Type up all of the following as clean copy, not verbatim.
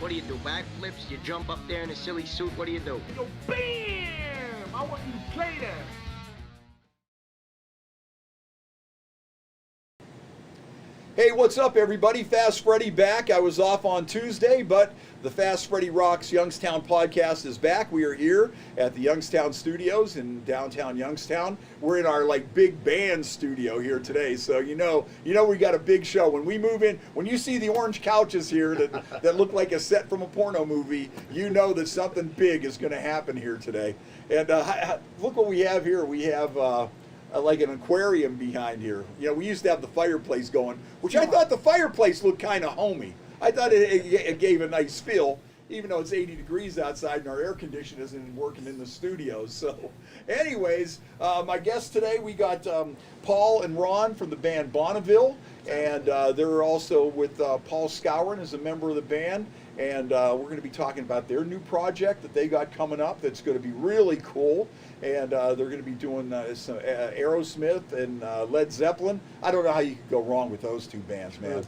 What do you do, backflips? You jump up there in a silly suit? What do you do? You go BAM! I want you to play that. Hey, what's up, everybody? Fast Freddie back. I was off on Tuesday, but the Fast Freddie Rocks Youngstown podcast is back. We are here at the Youngstown Studios in downtown Youngstown. We're in our big band studio here today, so you know we got a big show. When we move in, when you see the orange couches here that look like a set from a porno movie, you know that something big is going to happen here today. And look what we have here. We have like an aquarium behind here. You know, we used to have the fireplace going, which I thought the fireplace looked kind of homey. I thought it gave a nice feel, even though it's 80 degrees outside and our air conditioner isn't working in the studios. So anyways, my guests today, we got Paul and Ron from the band Bonneville, and they're also with Paul Skowron as a member of the band. And we're going to be talking about their new project that they got coming up that's going to be really cool. And they're going to be doing some Aerosmith and Led Zeppelin. I don't know how you could go wrong with those two bands, man.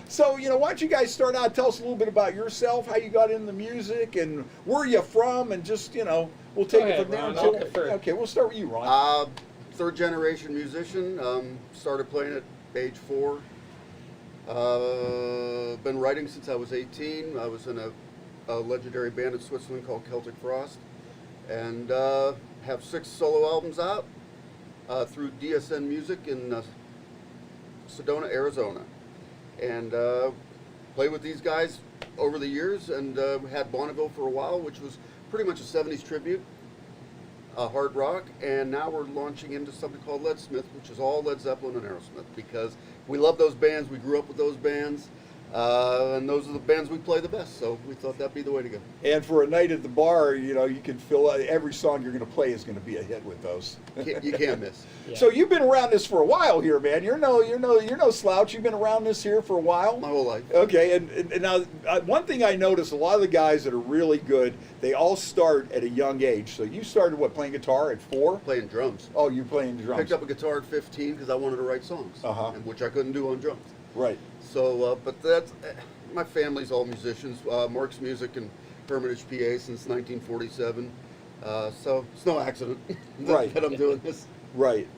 So, why don't you guys start out, tell us a little bit about yourself, how you got into the music, and where you from, and just, we'll take it from there. Okay, we'll start with you, Ron. Third generation musician, started playing at age 4. Been writing since I was 18. I was in a legendary band in Switzerland called Celtic Frost, and have 6 solo albums out through DSN Music in Sedona, Arizona, and played with these guys over the years, and had Bonneville for a while, which was pretty much a 70s tribute, hard rock, and now we're launching into something called Led Smith, which is all Led Zeppelin and Aerosmith, because we love those bands, we grew up with those bands, and those are the bands we play the best, so we thought that'd be the way to go. And for a night at the bar, you can fill out, every song you're going to play is going to be a hit with those. You can't miss. Yeah. So you've been around this for a while here, man. You're no slouch. You've been around this here for a while. My whole life. Okay, and now one thing I noticed, a lot of the guys that are really good, they all start at a young age. So you started playing guitar at 4? Playing drums. Oh, you're playing drums. Picked up a guitar at 15 because I wanted to write songs, which I couldn't do on drums. Right. So, but that's my family's all musicians. Mark's Music in Hermitage, PA since 1947. So it's no accident that I'm doing this. Right.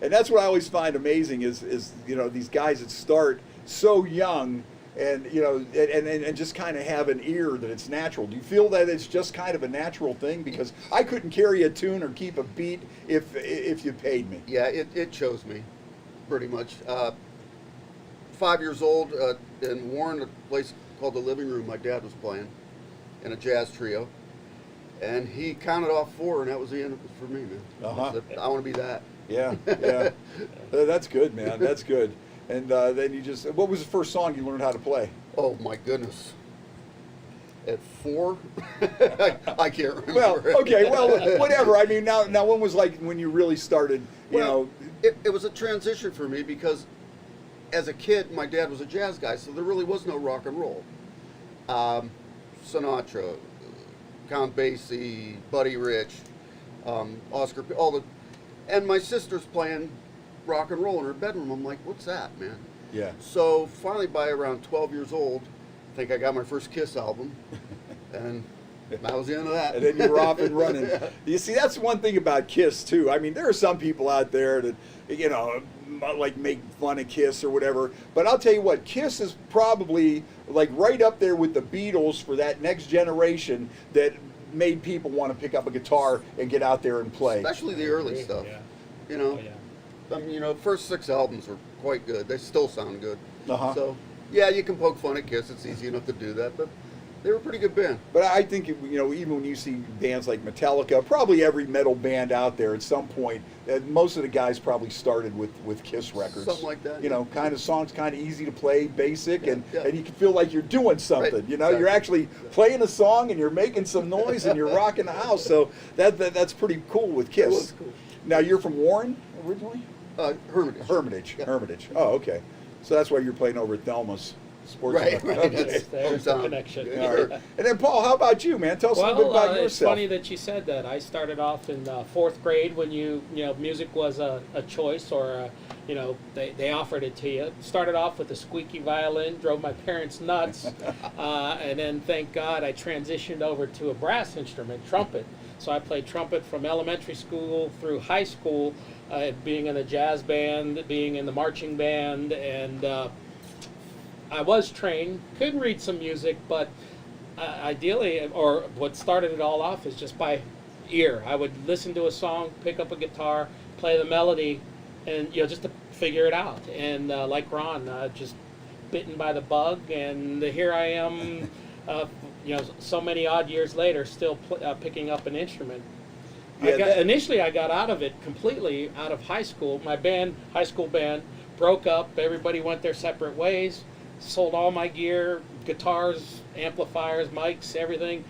And that's what I always find amazing is these guys that start so young and and just kind of have an ear that it's natural. Do you feel that it's just kind of a natural thing? Because I couldn't carry a tune or keep a beat if you paid me. Yeah, it chose me, pretty much. 5 years old in Warren, a place called the Living Room, my dad was playing in a jazz trio, and he counted off 4, and that was the end for me, man. I want to be that. Yeah. That's good, man. That's good. And then what was the first song you learned how to play? Oh my goodness. At 4? I can't remember. Well, okay, whatever. I mean, now when was when you really started, It was a transition for me because as a kid, my dad was a jazz guy, so there really was no rock and roll. Sinatra, Count Basie, Buddy Rich, Oscar, and my sister's playing rock and roll in her bedroom. I'm like, what's that, man? Yeah. So finally, by around 12 years old, I think I got my first Kiss album, and that was the end of that. And then you were off and running. You see, that's one thing about Kiss, too. I mean, there are some people out there that, make fun of Kiss or whatever. But I'll tell you what, Kiss is probably, right up there with the Beatles for that next generation that made people want to pick up a guitar and get out there and play. Especially the early stuff. Yeah. First 6 albums were quite good. They still sound good. So, yeah, you can poke fun at Kiss. It's easy enough to do that, but they were a pretty good band. But I think, even when you see bands like Metallica, probably every metal band out there at some point, most of the guys probably started with Kiss records. Something like that. Kind of songs, kind of easy to play, basic, and you can feel like you're doing something. Right. Exactly. You're actually playing a song and you're making some noise and you're rocking the house. So that's pretty cool with Kiss. It was cool. Now, you're from Warren originally? Hermitage. Hermitage. Oh, okay. So that's why you're playing over at Thelma's. Sports Right, bar. right. Okay. There's the Hometown. connection. Yeah. All right. And then Paul, how about you, man? Tell us a little bit about yourself. It's funny that you said that. I started off in fourth grade when music was a choice, or they offered it to you. Started off with a squeaky violin, drove my parents nuts, and then thank God I transitioned over to a brass instrument, trumpet. So I played trumpet from elementary school through high school, being in the jazz band, being in the marching band, and I was trained, could read some music, but ideally, or what started it all off is just by ear. I would listen to a song, pick up a guitar, play the melody, and just to figure it out. And like Ron, just bitten by the bug, and here I am, so many odd years later, still picking up an instrument. Yeah, Initially, I got out of it completely out of high school. My high school band, broke up. Everybody went their separate ways. Sold all my gear, guitars, amplifiers, mics, everything.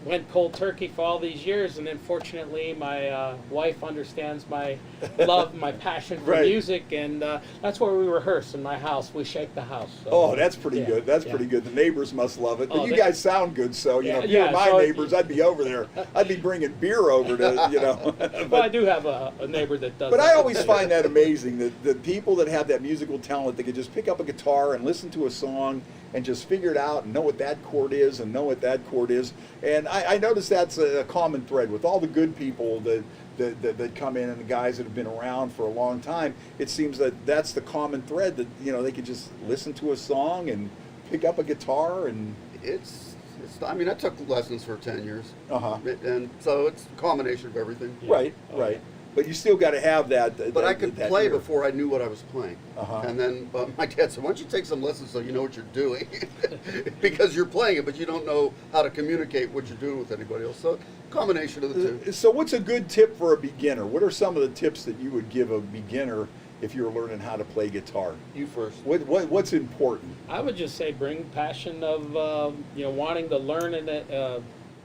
Went cold turkey for all these years, and then fortunately my wife understands my love, my passion for Right. music, and that's where we rehearse in my house. We shake the house. So, Oh, that's pretty yeah, good. That's yeah. pretty good. The neighbors must love it. But Oh, you they- guys sound good, so Yeah, if you were yeah, my so neighbors, I'd be over there. I'd be bringing beer over to. Well, I do have a neighbor that does. But that. I always find that amazing that the people that have that musical talent, they could just pick up a guitar and listen to a song and just figure it out and know what that chord is and know what that chord is. And I notice that's a common thread with all the good people that come in and the guys that have been around for a long time. It seems that that's the common thread, that they could just listen to a song and pick up a guitar and I mean, I took lessons for 10 years. uh-huh. And so it's a combination of everything. Yeah. Right, Oh, right. yeah. But you still got to have that. But I could play ear. before I knew what I was playing. Uh-huh. And then my dad said, why don't you take some lessons so you know what you're doing? Because you're playing it, but you don't know how to communicate what you're doing with anybody else. So combination of the two. So what's a good tip for a beginner? What are some of the tips that you would give a beginner if you're learning how to play guitar? You first. What's important? I would just say bring passion of wanting to learn and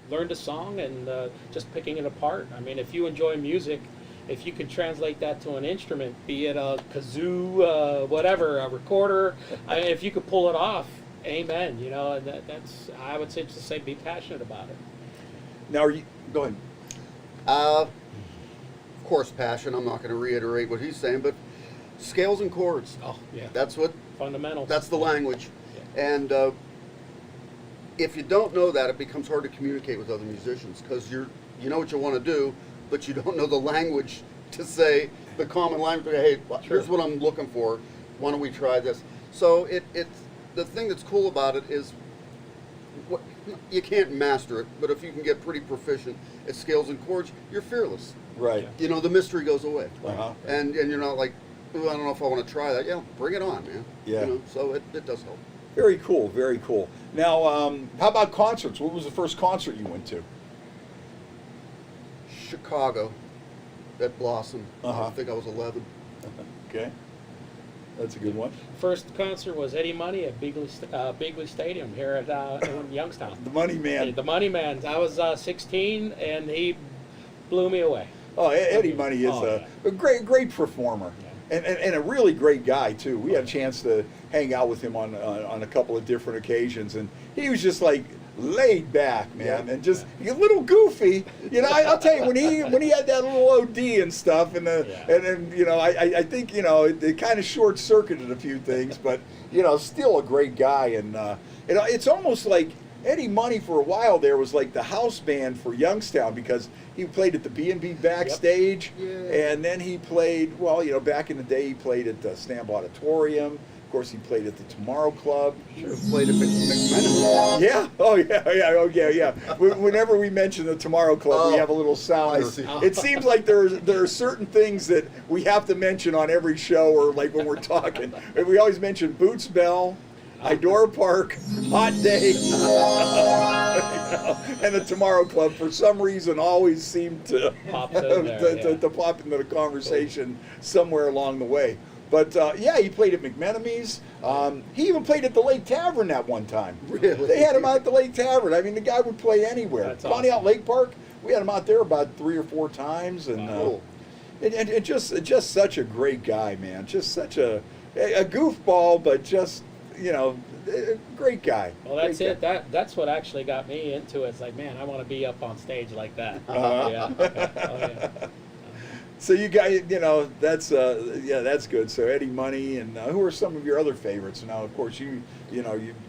learn the song and just picking it apart. I mean, if you enjoy music, if you can translate that to an instrument, be it a kazoo, whatever, a recorder, if you could pull it off, amen. And that's I would say just say be passionate about it. Now, go ahead. Of course, passion. I'm not going to reiterate what he's saying, but scales and chords. Oh yeah, That's fundamentals. that's the language. Yeah. And if you don't know that, it becomes hard to communicate with other musicians because you know what you want to do, but you don't know the language to say the common language. Hey, here's what I'm looking for. Why don't we try this? So it's the thing that's cool about it is you can't master it, but if you can get pretty proficient at scales and chords, you're fearless. Right. The mystery goes away. Uh-huh. And you're not like, oh, I don't know if I want to try that. Yeah, bring it on, man. Yeah. So it does help. Very cool. Very cool. Now, how about concerts? What was the first concert you went to? Chicago at Blossom. Uh-huh. I think I was 11. Okay. That's a good one. First concert was Eddie Money at Bigley Stadium here at Youngstown. The Money Man. The Money Man. I was 16, and he blew me away. Oh, Eddie Money is Oh, a great performer. And a really great guy too. We had a chance to hang out with him on a couple of different occasions, and he was just like laid back, man, and just a little goofy. I'll tell you, when he had that little OD and stuff, and then I think it kind of short circuited a few things, but still a great guy, and it's almost like Eddie Money for a while there was like the house band for Youngstown because he played at the B&B backstage, and then he played, back in the day he played at the Stamp Auditorium. Of course, he played at the Tomorrow Club. Should have played at McMenamin. Yeah. Oh yeah. Whenever we mention the Tomorrow Club, we have a little sounder. I see. It seems like there are certain things that we have to mention on every show, or like when we're talking. We always mention Boots Bell, Idora Park, Hot Day, and the Tomorrow Club. For some reason, always seem to Pops in there, to pop into the conversation somewhere along the way. But he played at McMenamy's. He even played at the Lake Tavern that one time. Really? They had him out at the Lake Tavern. I mean, the guy would play anywhere. That's Bonnie awesome. Out Lake Park, we had him out there about 3 or 4 times, and Cool. and just such a great guy, man. Just such a goofball, but just great guy. Well, that's Great it. guy. That's what actually got me into it. It's like, man, I want to be up on stage like that. Uh-huh. Yeah. Okay. Oh, yeah. So you guys, that's that's good. So Eddie Money, and who are some of your other favorites? Now, of course, you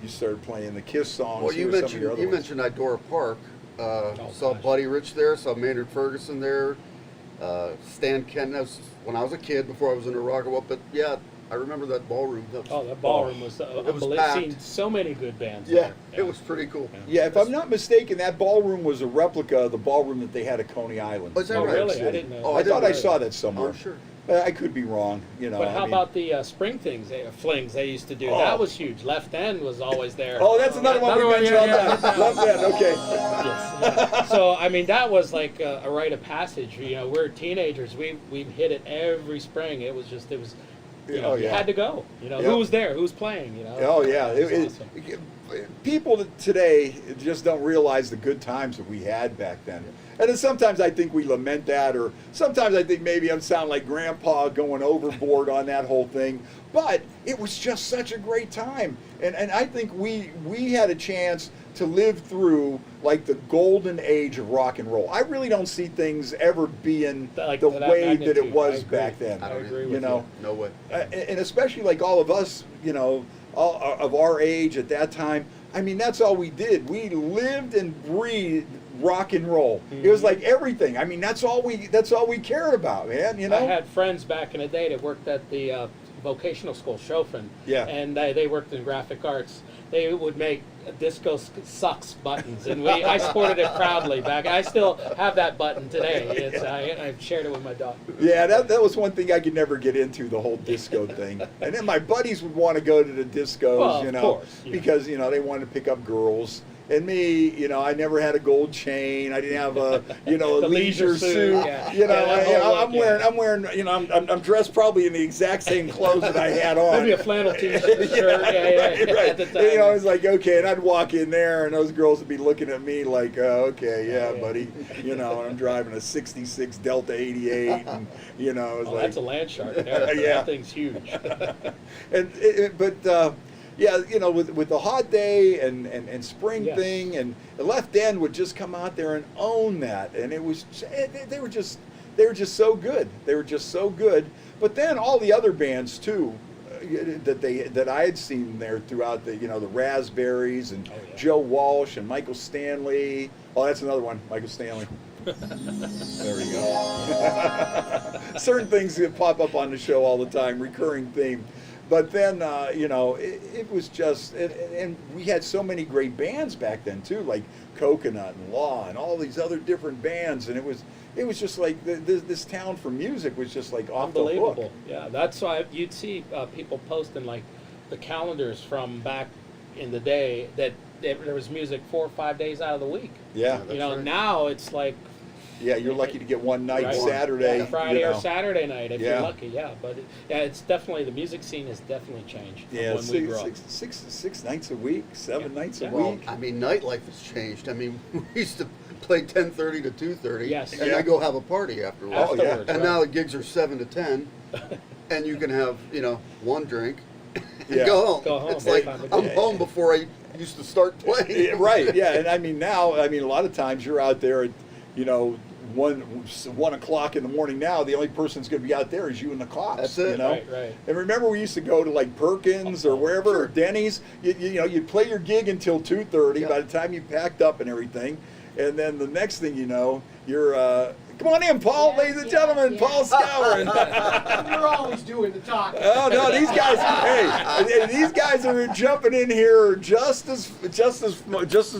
started playing the Kiss songs. Well, Who are some of your other ones? mentioned Idora Park. Saw gosh. Buddy Rich there. Saw Maynard Ferguson there. Stan Kenton. That was when I was a kid before I was into rock and roll. But yeah, I remember that ballroom. That was, Oh, that ballroom was unbelievable. packed. Seen so many good bands. yeah, there. it was pretty cool. Yeah, if I'm not mistaken, that ballroom was a replica of the ballroom that they had at Coney Island. Oh, is that Oh, right? really? City. I didn't know. Oh, I thought I didn't saw know. that somewhere. Oh, sure. I could be wrong. But how about the spring flings they used to do? Oh. That was huge. Left End was always there. Oh, that's another one we mentioned on that. Love that. Okay. Yes, yeah. So I mean, that was like a rite of passage. We're teenagers. We hit it every spring. It was. Oh, You yeah. had to go. Yeah. Who was there? Who was playing? Oh yeah. It was awesome. People today just don't realize the good times that we had back then. And then sometimes I think we lament that, or sometimes I think maybe I'm sounding like Grandpa going overboard on that whole thing. But it was just such a great time, and I think we had a chance to live through like the golden age of rock and roll. I really don't see things ever being Like the to that way that magnitude. it was I agree. back then. I agree you with know, No way. and especially like all of us, all of our age at that time. I mean, that's all we did. We lived and breathed rock and roll. It was like everything. I mean, that's all we cared about, man. I had friends back in the day that worked at the vocational school, Chopin. Yeah. And they worked in graphic arts. They would make disco sucks buttons, and I sported it proudly back. I still have that button today. I've shared it with my daughter. Yeah, that was one thing I could never get into, the whole disco thing. And then my buddies would want to go to the discos, Well, of course, yeah. because they wanted to pick up girls. And me, I never had a gold chain. I didn't have a, a leisure suit. Yeah. I'm wearing, I'm dressed probably in the exact same clothes that I had on. Maybe a flannel t-shirt. Right. At the time. And, I was like, okay, and I'd walk in there, and those girls would be looking at me like, okay, yeah, buddy, and I'm driving a '66 Delta '88, and it was like, That's a Landshark. There. Yeah. That thing's huge. With the hot day and spring Yes. thing, and the Left End would just come out there and own that, and it was they were just so good. They were just so good. But then all the other bands too, that I had seen there throughout the the Raspberries and Joe Walsh and Michael Stanley. Oh, that's another one, Michael Stanley. There we go. Certain things that pop up on the show all the time, recurring theme. But then, it was just, and we had so many great bands back then too, like Coconut and Law and all these other different bands, and it was just like this town for music was just like off the hook. Unbelievable. Yeah, that's why you'd see people posting like the calendars from back in the day that there was music 4 or 5 days out of the week. Yeah, That's right. Now it's like yeah, you're lucky to get one night, Right. Saturday, yeah, Friday or Saturday night if Yeah. you're lucky. Yeah, but it's definitely, the music scene has definitely changed from Yeah, when we grew up. six nights a week, 7 nights a Yeah. Well, week. I mean, nightlife has changed. I mean, we used to play 10:30 to 2:30, Yes. and Yeah. then go have a party afterwards. Oh, yeah. Afterwards, And right. now the gigs are 7 to 10, and you can have one drink and Yeah. go home. Go home. It's like Time to I'm go. home before I used to start playing. Yeah, right, yeah, and I mean now, a lot of times you're out there at, 1 o'clock in the morning now, the only person that's going to be out there is you and the cops. That's it. Right. And remember, we used to go to like Perkins or wherever, or Denny's. You'd play your gig until 2:30. Yeah. By the time you packed up and everything, and then the next thing you know, you're come on in, Paul, ladies and gentlemen, Paul Skowron. You're always doing the talking. Oh no, these guys! Hey, these guys are jumping in here just as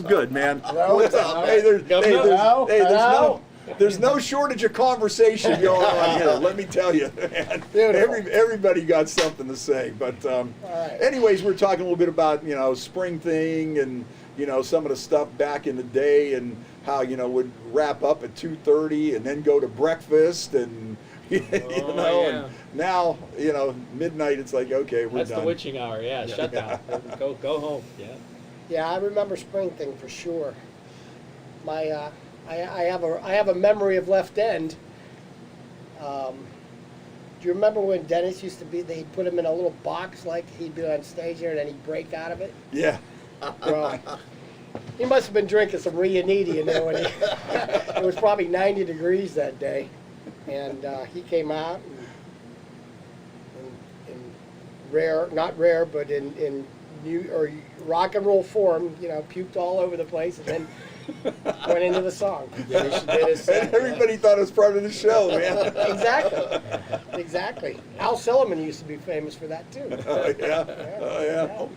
good, man. What's up? Hey, Governor? there's no shortage of conversation going on here. Let me tell you, man. Everybody got something to say. But anyways, we're talking a little bit about spring thing and some of the stuff back in the day and how would wrap up at 2:30 and then go to breakfast and and now midnight it's like, okay, we're That's done. the witching hour. Yeah, shut down. Go home. Yeah. Yeah, I remember spring thing for sure. My I have a memory of Left End. you remember when Dennis used to be? They'd put him in a little box, like he'd be on stage there, and then he'd break out of it. Yeah. Well, he must have been drinking some Rianiti, you know. When it was probably 90 degrees that day, and he came out in rare, not rare, but in new or rock and roll form, you know, puked all over the place, and then went into the song. And everybody thought it was part of the show, man. Exactly. Al Silliman used to be famous for that too. Oh, yeah. Oh, yeah.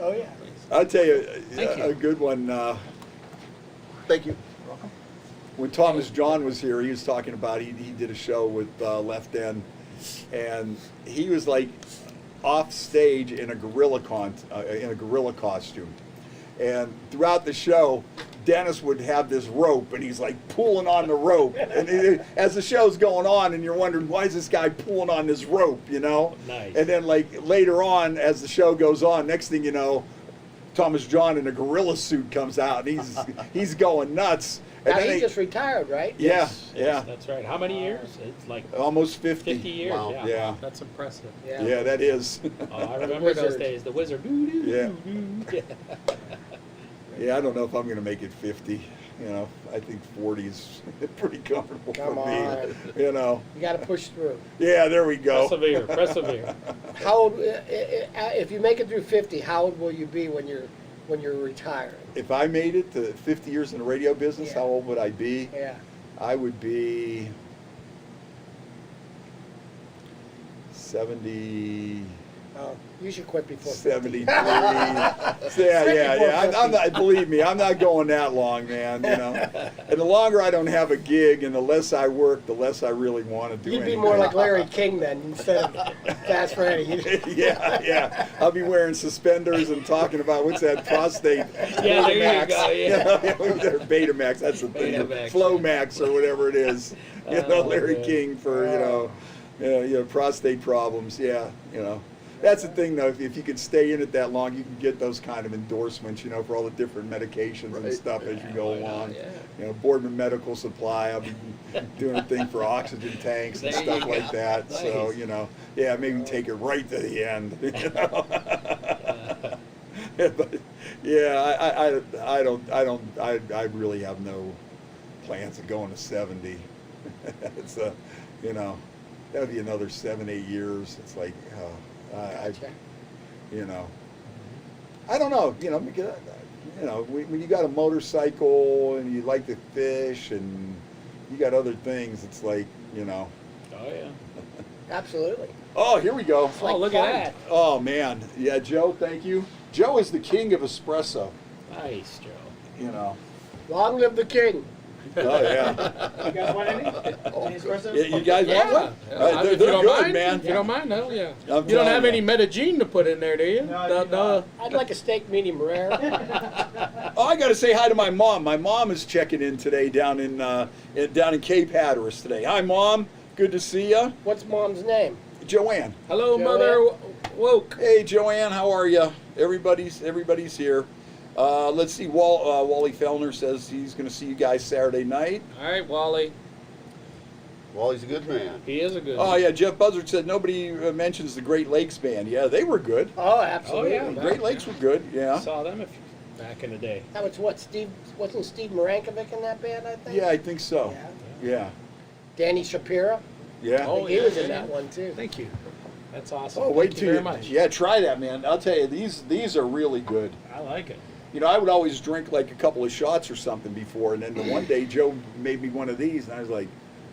Oh yeah. I'll tell you, Thank you. a good one. Thank you. When Thomas John was here, he was talking about he did a show with Left End, and he was like off stage in a gorilla costume, and throughout the show, Dennis would have this rope, and he's like pulling on the rope, and as the show's going on, and you're wondering why is this guy pulling on this rope, you know? Nice. And then like later on, as the show goes on, next thing you know, Thomas John in a gorilla suit comes out, and he's going nuts. And Now then he just retired, right? yeah, Yes, yeah, that's right. How many years? It's like almost 50. 50 years. Wow. Yeah. Yeah. That's impressive. Yeah, that is. Oh, I remember those Wizard. days. The Wizard. Yeah. Yeah. Yeah, I don't know if I'm going to make it 50. You know, I think 40's pretty comfortable Come for on. me. You know. You got to push through. Yeah, there we go. Persevere. Persevere. How old? If you make it through 50, how old will you be when you're retiring? If I made it to 50 years in the radio business, Yeah. how old would I be? Yeah. I would be 70. Oh, you should quit before 73. 50. yeah. I'm not. Believe me, I'm not going that long, man. You know, and the longer I don't have a gig, and the less I work, the less I really want to do You'd be anything. more like Larry King then instead of Fast Freddie. yeah. I'll be wearing suspenders and talking about what's that prostate. Yeah, there you Betamax. go, yeah. Or Betamax. That's the thing. Betamax. Flomax or whatever it is. You know, Oh, Larry man. King for prostate problems. Yeah, you know. That's the thing, though. If you can stay in it that long, you can get those kind of endorsements, you know, for all the different medications and Right. stuff as you go why not? along. Yeah. You know, Boardman Medical Supply. I'll be doing a thing for oxygen tanks and There stuff you like go. that. So, Nice. you know, yeah, maybe take it right to the end. You know? But yeah, I really have no plans of going to 70. It's you know, that would be another 7-8 years. It's like, Gotcha. you know, I don't know, you know, because, you know, when you got a motorcycle and you like to fish and you got other things, it's like, you know. Oh, yeah. Absolutely. Oh, here we go. like Oh, look fun. at that. Oh, man. Yeah, Joe, thank you. Joe is the king of espresso, Nice, Joe. you know. Long live the king. Oh, yeah. You guys want any? Any espresso? Yeah, you guys want one? They're If you don't good, mind, man. If you don't mind, hell yeah. I'm You don't have telling any Medellin to put in there, do you? No, I do not. I'd like a steak medium rare. Oh, I got to say hi to my mom. My mom is checking in today down in Cape Hatteras today. Hi, Mom. Good to see you. What's mom's name? Joanne. Hello, Joanne. Mother Woke. Hey, Joanne. How are you? Everybody's here. Let's see. Wally Fellner says he's going to see you guys Saturday night. All right, Wally. Wally's a good man. He is a good Oh yeah, Jeff Buzzard said nobody mentions the Great Lakes Band. Yeah, they were good. Oh, absolutely. Oh, yeah. Great Lakes were good. Yeah. Saw them back in the day. That was what wasn't Steve Marankovic in that band, I think? Yeah, I think so. Yeah. Yeah. Danny Shapiro. Yeah. I think he was in that one too. Thank you. That's awesome. Oh, wait Thank you till very much. Yeah, try that, man. I'll tell you, these are really good. I like it. You know, I would always drink like a couple of shots or something before, and then the one day Joe made me one of these, and I was like,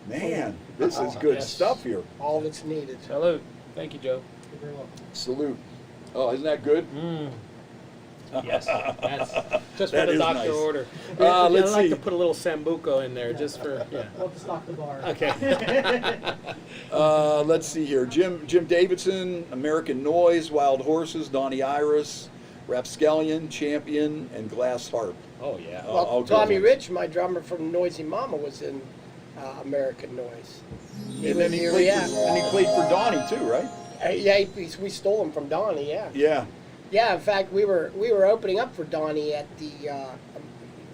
man, this is good Yes. stuff here. All that's needed. Salute. Thank you, Joe. You're very welcome. Salute. Oh, isn't that good? Yes. That's just That what the is doctor nice. ordered. Let's I like see. to put a little Sambuco in there just for, yeah. We'll have to stock the bar. Okay. Let's see here. Jim Davidson, American Noise, Wild Horses, Donnie Iris, Rapscallion, Champion, and Glass Harp. Oh, yeah. Oh, Well, all good Tommy ones. Rich, my drummer from Noisy Mama, was in American Noise. And then he Here, played, yeah. and he played for Donnie too, right? Yeah, we stole him from Donnie. Yeah. Yeah. Yeah. In fact, we were opening up for Donnie at the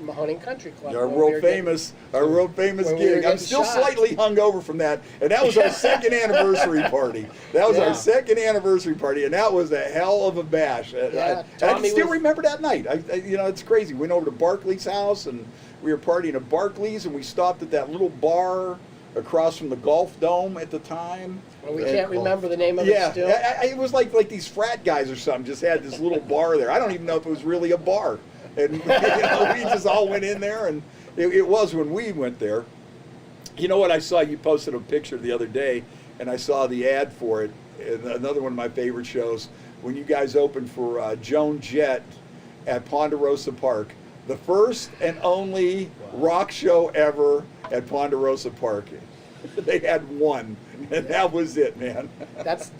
Mahoning Country Club. Our when we world were getting- famous, our world famous when we were gig. I'm getting still shot. slightly hungover from that, and that was our second anniversary party. That was Yeah. our second anniversary party, and that was a hell of a bash. And Yeah, I can Tommy still was- remember that night. It's crazy. We went over to Barclay's house, and we were partying at Barclay's, and we stopped at that little bar across from the Golf Dome at the time. Well, we And- can't remember the name of Yeah, it still. it was like these frat guys or something just had this little bar there. I don't even know if it was really a bar. And we just all went in there, and it was when we went there. You know what I saw? You posted a picture the other day, and I saw the ad for it. And another one of my favorite shows, when you guys opened for Joan Jett at Ponderosa Park. The first and only rock show ever at Ponderosa Park. They had one, and that was it, man.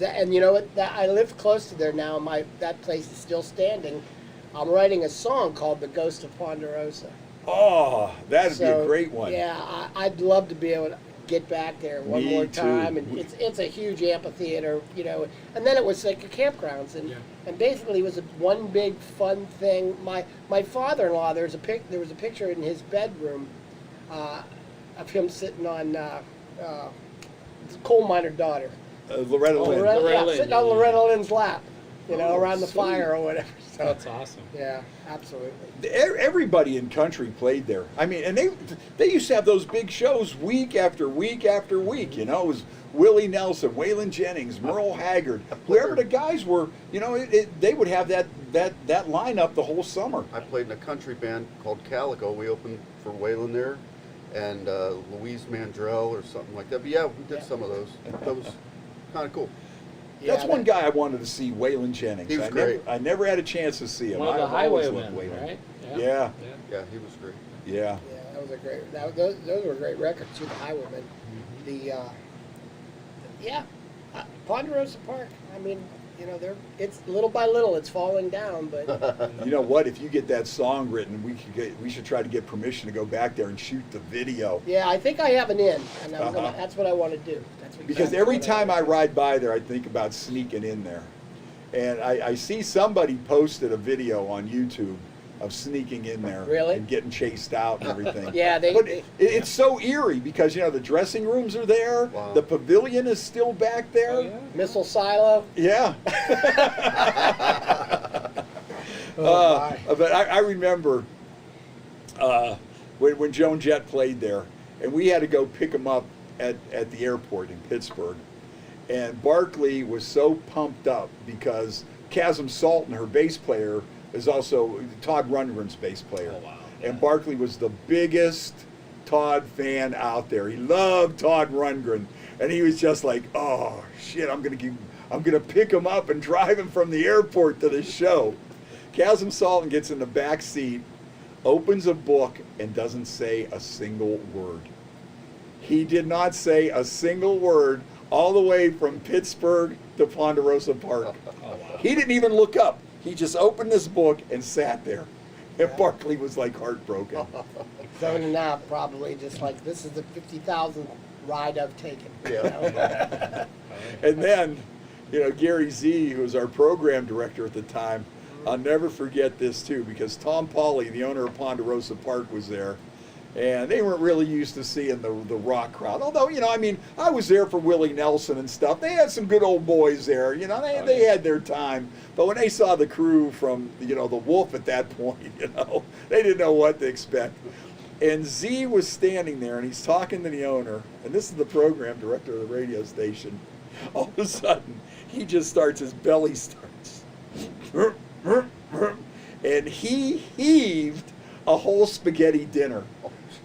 And you know what? I live close to there now. That place is still standing. I'm writing a song called "The Ghost of Ponderosa." Oh, that'd be a So, great one. Yeah, I'd love to be able to get back there one Me more too. time. And it's a huge amphitheater, and then it was like a campgrounds, and basically it was one big fun thing. My father-in-law, there was a picture in his bedroom of him sitting on coal miner daughter. Loretta Lynn. Loretta Lynn, Sitting on yeah. Loretta Lynn's lap, Oh, around the sweet. fire or whatever. So, That's awesome. yeah, absolutely. Everybody in country played there. I mean, and they used to have those big shows week after week after week. It was Willie Nelson, Waylon Jennings, Merle Haggard, whoever the guys were. They would have that lineup the whole summer. I played in a country band called Calico. We opened for Waylon there, and Louise Mandrell or something like that. But yeah, we did some of those. That was kind of cool. That's Yeah, one guy I wanted to see, Waylon Jennings. He was I great. I never had a chance to see him. One of the I've always highwaymen, loved Waylon. right? Yeah, Yeah, he was great. yeah. Yeah, that was a great. Those were great records too. The Highwaymen, Ponderosa Park. I mean, it's little by little it's falling down, but You know what? If you get that song written, we should try to get permission to go back there and shoot the video. yeah, I think I have an in, and Uh-huh. that's what I want to do. That's what Because every time I ride by there, I think about sneaking in there. And I see somebody posted a video on YouTube of sneaking in there. Really? And getting chased out and everything. Yeah, But it's so eerie because, the dressing rooms are there. Wow. The pavilion is still back there. Oh, yeah. Missile Silo. Yeah. Oh, my. But I remember when Joan Jett played there, and we had to go pick him up at the airport in Pittsburgh. And Barclay was so pumped up because Chasm Salton, her bass player, is also Todd Rundgren's bass player. Oh, wow. And Barclay was the biggest Todd fan out there. He loved Todd Rundgren. And he was just like, oh, shit, I'm gonna pick him up and drive him from the airport to the show. Chasm Salton gets in the back seat, opens a book, and doesn't say a single word. He did not say a single word all the way from Pittsburgh to Ponderosa Park. He didn't even look up. He just opened this book and sat there. And Barclay was like heartbroken. Zoning out, probably just like this is the 50,000th ride I've taken. And then, Gary Z, who was our program director at the time, I'll never forget this too, because Tom Pauly, the owner of Ponderosa Park, was there. And they weren't really used to seeing the rock crowd. Although, I was there for Willie Nelson and stuff. They had some good old boys there. They had their time. But when they saw the crew from, the Wolf at that point, they didn't know what to expect. And Z was standing there, and he's talking to the owner. And this is the program director of the radio station. All of a sudden, he just starts, his belly starts. And he heaved a whole spaghetti dinner.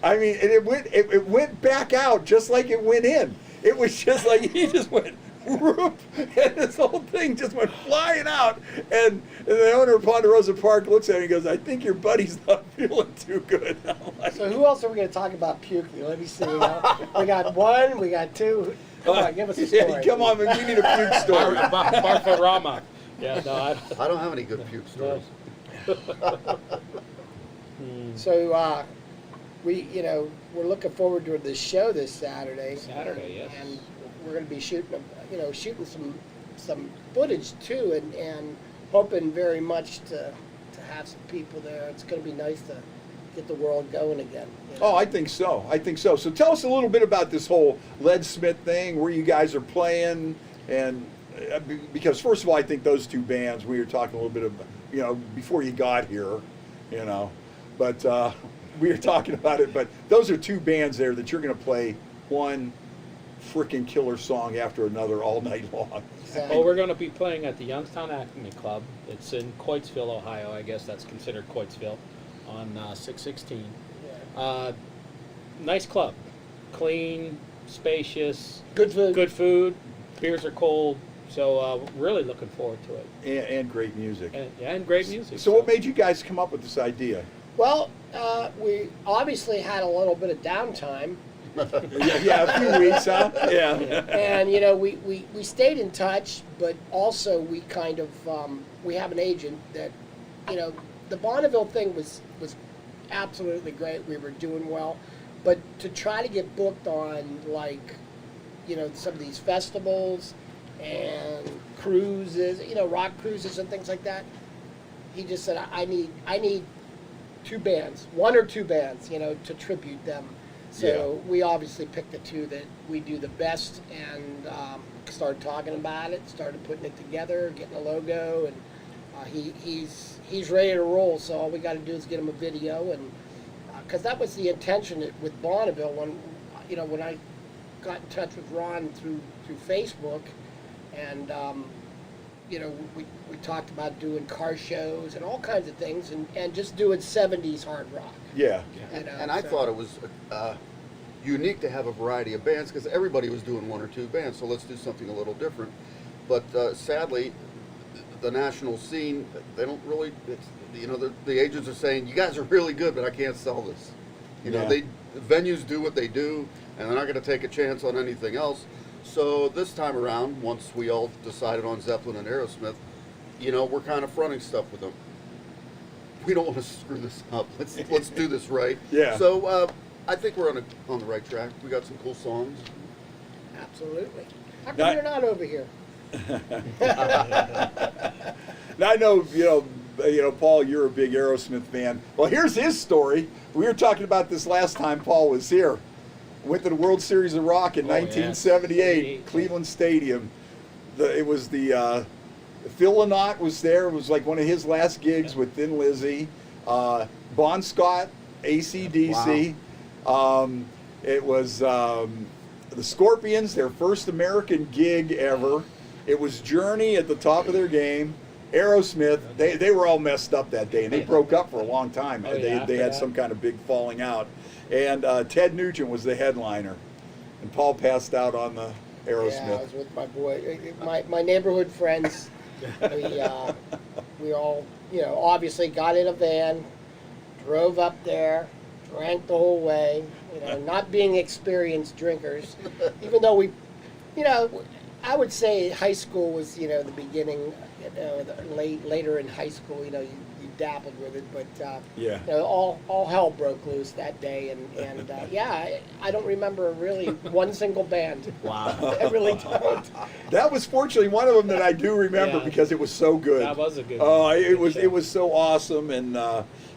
I mean, and it went back out just like it went in. It was just like he just went whoop, and this whole thing just went flying out. And the owner of Ponderosa Park looks at him and goes, "I think your buddy's not feeling too good." I'm like, So who else are we going to talk about puking? Let me see. We got one, we got two. Come on, give us a story. Yeah, come on, we need a puke story. Barfarama. Yeah, no, I don't have any good puke stories. So we're looking forward to this show this Saturday. Saturday, yes. And we're going to be shooting some footage too, and hoping very much to have some people there. It's going to be nice to get the world going again. You know? Oh, I think so. I think so. So tell us a little bit about this whole Leadsmith thing, where you guys are playing, and because first of all, I think those two bands, we were talking a little bit of, you know, before you got here, you know, but we were talking about it, but those are two bands there that you're going to play one freaking killer song after another all night long. Exactly. Well, we're going to be playing at the Youngstown Acme Club. It's in Coatesville, Ohio. I guess that's considered Coatesville on 616. Yeah. Nice club. Clean, spacious, Good food. good food. Beers are cold. So really looking forward to it. And great music. And great music. So what made you guys come up with this idea? Well, we obviously had a little bit of downtime. Yeah, a few weeks, huh? Yeah. And you know, we stayed in touch, but also we kind of we have an agent that, you know, the Bonneville thing was absolutely great. We were doing well, but to try to get booked on, like, you know, some of these festivals and cruises, you know, rock cruises and things like that, he just said, I need two bands, one or two bands, you know, to tribute them. So we obviously picked the two that we do the best, and started talking about it, started putting it together, getting a logo, and he's ready to roll. So all we got to do is get him a video, and because that was the intention with Bonneville when I got in touch with Ron through Facebook, and you know, we talked about doing car shows and all kinds of things, and just doing 70s hard rock. Yeah. You know, And I thought it was unique to have a variety of bands, because everybody was doing one or two bands, so let's do something a little different. But sadly, the national scene, they don't really, you know, the agents are saying, you guys are really good, but I can't sell this. You know, Yeah. the venues do what they do, and they're not going to take a chance on anything else. So this time around, once we all decided on Zeppelin and Aerosmith, you know, we're kind of fronting stuff with them. We don't want to screw this up. Let's do this right. Yeah. So I think we're on the right track. We got some cool songs. Absolutely. How come Now- you're not over here? Now I know, you know, Paul, you're a big Aerosmith fan. Well, here's his story. We were talking about this last time Paul was here. Went to the World Series of Rock in 1978, Cleveland Stadium. It was the Phil Lynott was there. It was like one of his last gigs with Thin Lizzy. Bon Scott, AC/DC. It was the Scorpions, their first American gig ever. It was Journey at the top of their game. Aerosmith, they were all messed up that day, and they broke up for a long time. Oh, yeah, They had some kind of big falling out. And Ted Nugent was the headliner. And Paul passed out on the Aerosmith. Yeah, I was with my boy, my neighborhood friends. We all, you know, obviously got in a van, drove up there, drank the whole way. You know, not being experienced drinkers, even though we, you know, I would say high school was, you know, the beginning. You know, later in high school, you know, you dabbled with it, but Yeah. you know, all hell broke loose that day, and yeah, I don't remember really one single band. Wow. I really don't. That was fortunately one of them that I do remember Yeah. because it was so good. That was a good Oh, one. it was Good it show. was so awesome, and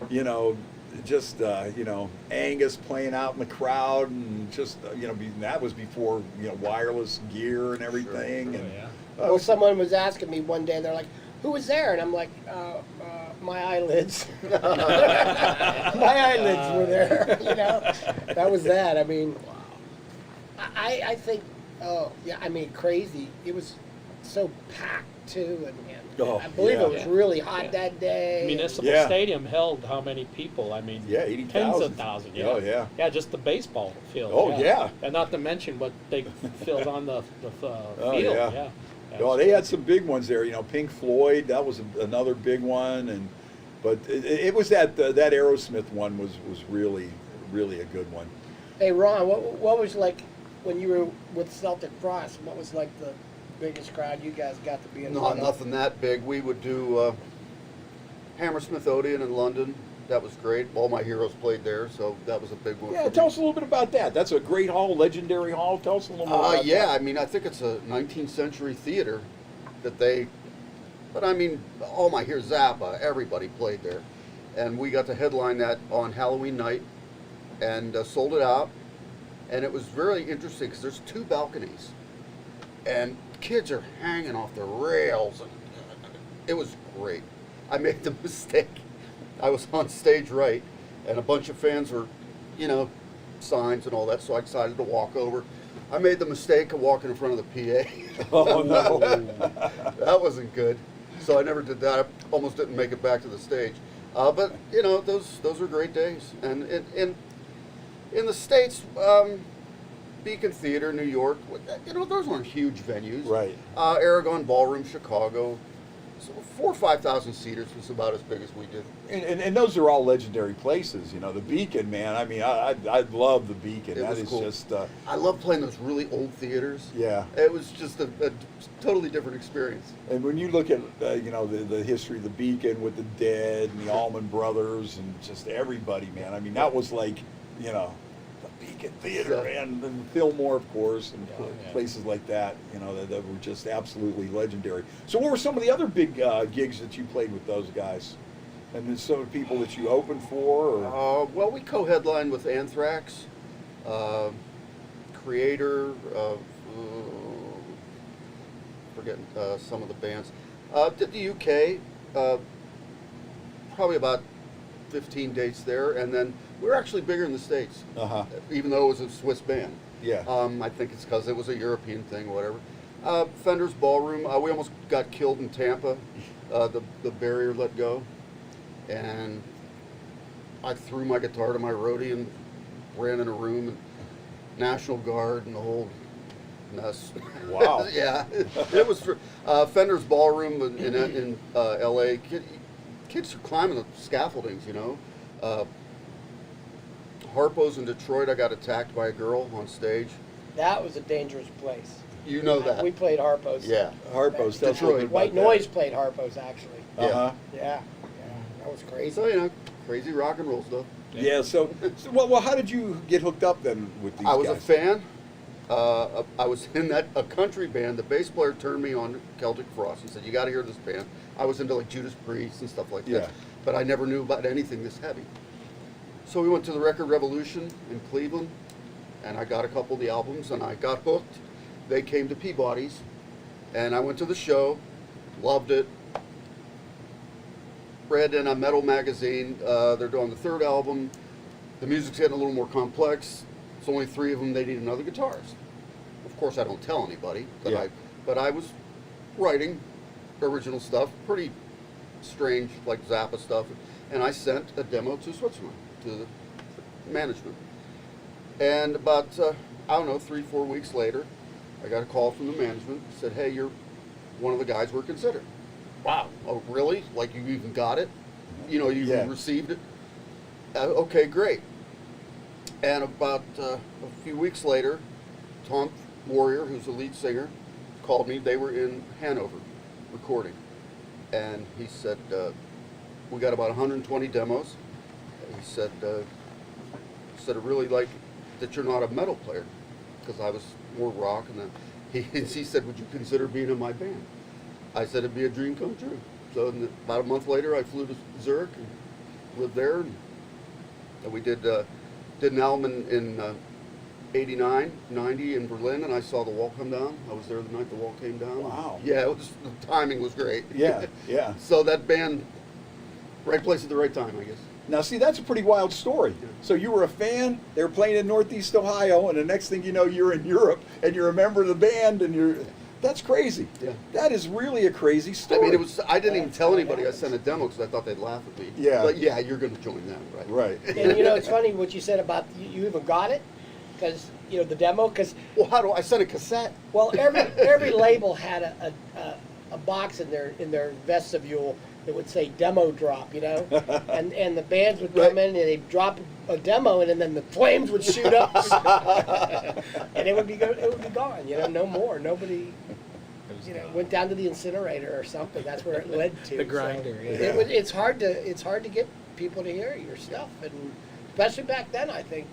you know, just you know, Angus playing out in the crowd, and just you know, that was before, you know, wireless gear and everything. Oh, And yeah. Well, someone was asking me one day, they're like, "Who was there?" And I'm like, "My eyelids." My eyelids were there. You know, that was that. I mean, I think, oh yeah, I mean, crazy. It was so packed too, and Oh, I believe yeah. it was really hot Yeah. that day. Municipal Yeah. Stadium held how many people? I mean, Yeah, 80,000. tens of thousands. Yeah. Oh, yeah. Yeah, just the baseball field. Oh, yeah. And not to mention what they filled on the Oh, field. yeah. Yeah. Oh, they had some big ones there. You know, Pink Floyd, that was another big one, and but it was that Aerosmith one was really a good one. Hey Ron, what was like when you were with Celtic Frost? What was like the biggest crowd you guys got to be in? Not nothing that big. We would do Hammersmith Odeon in London. That was great. All my heroes played there, so that was a big one. Yeah, for tell me. us a little bit about that. That's a great hall, legendary hall. Tell us a little more about Yeah, that. I mean, I think it's a 19th century theater that they, but I mean, all my heroes, Zappa, everybody played there. and we got to headline that on Halloween night, and sold it out. And it was very interesting because there's 2 balconies, and kids are hanging off the rails, and it was great. I made the mistake. I was on stage right, and a bunch of fans were, you know, signs and all that, so I decided to walk over. I made the mistake of walking in front of the PA. Oh no. That wasn't good. So I never did that. I almost didn't make it back to the stage. But you know, those were great days. And in the States, Beacon Theater, New York, you know, those weren't huge venues. Right. Aragon Ballroom, Chicago. So 4,000 or 5,000 seaters was about as big as we did. And those are all legendary places, you know. The Beacon, man. I mean, I love the Beacon. It That was is cool. just. I love playing those really old theaters. Yeah. It was just a totally different experience. And when you look at, you know, the history of the Beacon with the Dead and the Allman Brothers and just everybody, man. I mean, that was like, you know, the Beacon Theater and Fillmore, of course, and places like that, you know, that were just absolutely legendary. So what were some of the other big gigs that you played with those guys? And then some of the people that you opened for? Or? Well, we co-headlined with Anthrax, Creator, forgetting some of the bands. Did the UK, probably about 15 dates there, and then we were actually bigger in the States, even though it was a Swiss band. Yeah. I think it's because it was a European thing or whatever. Fender's Ballroom, we almost got killed in Tampa. The barrier let go, and I threw my guitar to my roadie and ran in a room, and National Guard and the whole mess. Wow. Yeah, it was for Fender's Ballroom in L.A. Kids are climbing the scaffoldings, you know. Harpo's in Detroit, I got attacked by a girl on stage. That was a dangerous place. You know that. We played Harpo's. Yeah. Harpo's. Tell us a little bit White about Noise played Harpo's, actually. that. Yeah. That was crazy. So, you know, crazy rock and roll stuff. Yeah. So well, how did you get hooked up then with these I was guys? a fan. I was in a country band. The bass player turned me on to Celtic Frost. He said, "You got to hear this band." I was into like Judas Priest and stuff like that. Yeah. But I never knew about anything this heavy. So we went to the Record Revolution in Cleveland, and I got a couple of the albums, and I got hooked. They came to Peabody's, and I went to the show, loved it. Read in a metal magazine, they're doing the 3rd album. The music's getting a little more complex. It's only 3 of them. They need another guitarist. Of course, I don't tell anybody, but I was writing original stuff, pretty strange, like Zappa stuff, and I sent a demo to Switzerland, to the management. And about, I don't know, 3-4 weeks later, I got a call from the management, said, "Hey, you're one of the guys we're considering." Wow. Oh, really? Like you even got it? You know, you received it? Okay, great. And about a few weeks later, Tom Warrior, who's the lead singer, called me. They were in Hanover recording. And he said, we got about 120 demos. He said, I really like that you're not a metal player, because I was more rock. And then he said, "Would you consider being in my band?" I said, "It'd be a dream come true." So about a month later, I flew to Zurich and lived there. And we did an album in 89, 90 in Berlin, and I saw the wall come down. I was there the night the wall came down. Wow. Yeah, the timing was great. Yeah, yeah. So that band, right place at the right time, I guess. Now, see, that's a pretty wild story. So you were a fan, they were playing in Northeast Ohio, and the next thing you know, you're in Europe, and you're a member of the band, and that's crazy. Yeah. That is really a crazy story. I mean, I didn't even tell anybody I sent a demo because I thought they'd laugh at me. Yeah. But yeah, you're going to join them, right? Right. And you know, it's funny what you said about you even got it, because you know the demo. Because Well, how do I sent a cassette? well, every label had a box in their vestibule that would say demo drop, you know, and the bands would come in and they'd drop a demo and then the flames would shoot up, and it would be gone, you know, no more. Nobody, you know, went down to the incinerator or something. That's where it led to. The grinder, So yeah. it's hard to get people to hear your stuff, and especially back then, I think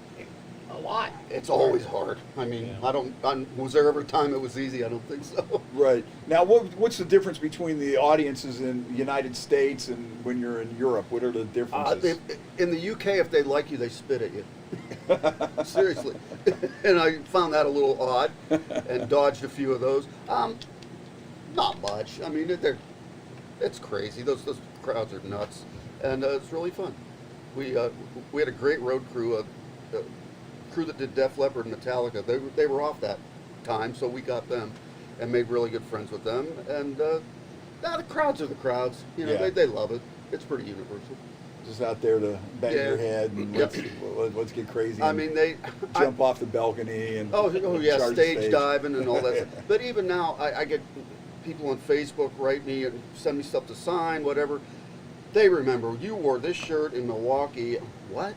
a lot. It's always hard. I mean, was there ever a time it was easy? I don't think so. Right. Now, what's the difference between the audiences in the United States and when you're in Europe? What are the differences? In the UK, if they like you, they spit at you. Seriously. And I found that a little odd and dodged a few of those. Not much. I mean, it's crazy. Those crowds are nuts. And it's really fun. We had a great road crew, a crew that did Def Leppard and Metallica. They were off that time, so we got them and made really good friends with them. And the crowds are the crowds. You know, Yeah. they love it. It's pretty universal. Just out there to bang Yeah. your head and Yep. let's get crazy. I and mean, jump off the balcony and Oh yeah, charge the stage diving and all that stuff. But even now, I get people on Facebook write me and send me stuff to sign, whatever. They remember, you wore this shirt in Milwaukee. What?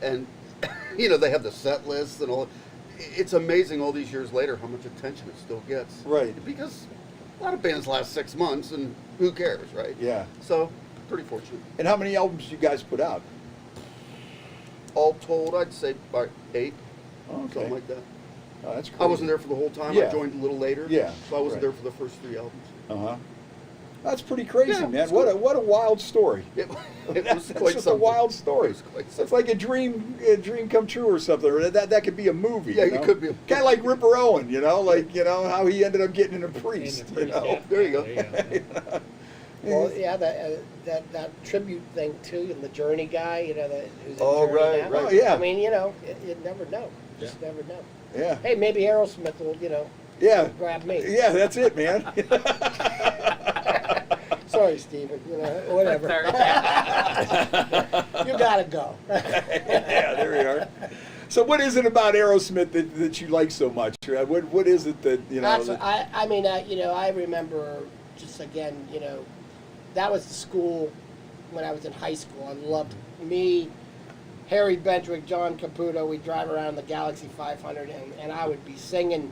And, you know, they have the set lists and all. It's amazing all these years later how much attention it still gets. Right. Because a lot of bands last 6 months and who cares, right? Yeah. So, pretty fortunate. And how many albums you guys put out? All told, I'd say about 8, Oh, okay. something like that. Oh, that's crazy. I wasn't there for the whole time. Yeah. I joined a little later. Yeah, So I wasn't right. there for the first 3 albums. Uh-huh. That's pretty crazy, Yeah, man. it's What good. a wild story. It was That's quite just something. a wild story. It was quite It's something. like a dream come true or something. Or that could be a movie. Yeah, you it know? could be a Kind of like Ripper Owen, you know, how he ended up getting a priest. And the You know? yeah. There you go. Well, yeah, that tribute thing too, and the Journey guy, you know, who's in Oh, Journey right, now. right. Oh, yeah. I mean, you know, you never know. Just never know. Yeah. Hey, maybe Aerosmith will, you know, Yeah. grab me. Yeah, that's it, man. Sorry, Steven. You know, whatever. You gotta go. Yeah, there we are. So what is it about Aerosmith that you like so much? What is it that, you know? That's, I mean, you know, I remember just again, you know, that was the school when I was in high school. I loved me, Harry Bendrick, John Caputo. We'd drive around the Galaxy 500, and I would be singing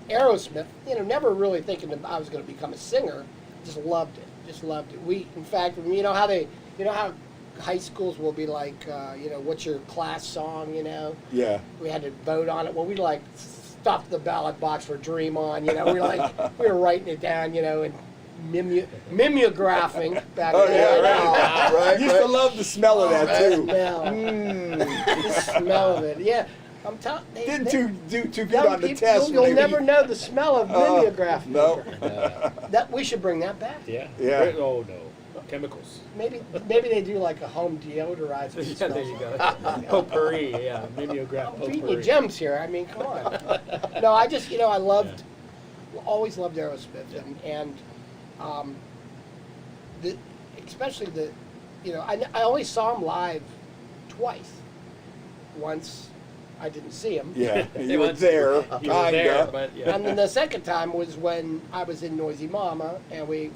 Aerosmith. You know, never really thinking that I was going to become a singer. Just loved it. Just loved it. We, in fact, you know how high schools will be like, you know, what's your class song? You know. Yeah. We had to vote on it. Well, we like stuffed the ballot box for Dream On. You know, we were writing it down. You know, and mimeographing back Oh, then. yeah, right. Used to love the smell of that, The too. smell. The smell of it. Yeah, I'm telling. Didn't do too good young on the people, test. You'll maybe. never know the smell of mimeograph. No. That we should bring that back. Yeah. Yeah. Oh no. Chemicals. Maybe they do like a home deodorizer. that Yeah, smells there you like- go. Potpourri, yeah. Mimeograph I'm feeding you potpourri. gems here. I mean, come on. No, I just, you know, I loved, always loved Aerosmith, and especially the, you know, I only saw him live twice. Once, I didn't see him. Yeah, They you were went- there, You were there, kinda. but yeah. And then the second time was when I was in Noisy Mama, and we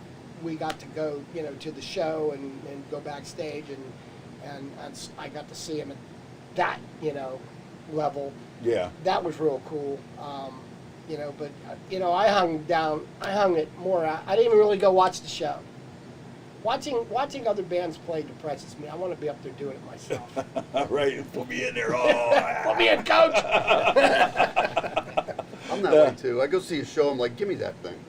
got to go, you know, to the show and go backstage, and I got to see him at that, you know, level. Yeah. That was real cool. You know, but you know, I hung it more out. I didn't even really go watch the show. Watching other bands play depresses me. I want to be up there doing it myself. Right, put me in there. Oh, Put me in, coach. I'm that way too. I go see a show, I'm like, give me that thing.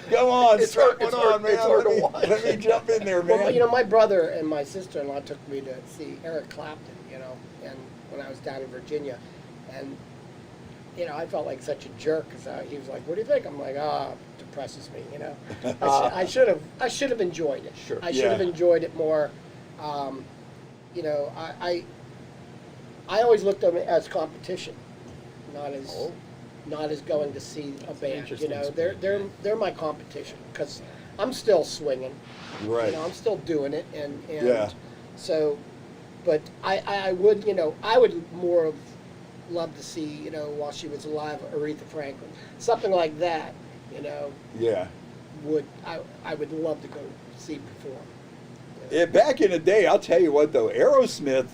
come on, It's strap hard- one it's hard- on, man. it's hard to let, me, watch. let me jump in there, man. Well, you know, my brother and my sister-in-law took me to see Eric Clapton. You know, and when I was down in Virginia, and you know, I felt like such a jerk because he was like, "What do you think?" I'm like, "Ah, depresses me." You know, I should have enjoyed it. Sure. I should have Yeah. enjoyed it more. You know, I always looked at it as competition, not as Oh. not as going to see a band. You interesting know, spin. they're my competition because I'm still swinging. right. You know, I'm still doing it, and Yeah. so, but I would, you know, I would more have loved to see, you know, while she was alive, Aretha Franklin, something like that, you know, Yeah. I would love to go see perform. Yeah, back in the day, I'll tell you what though, Aerosmith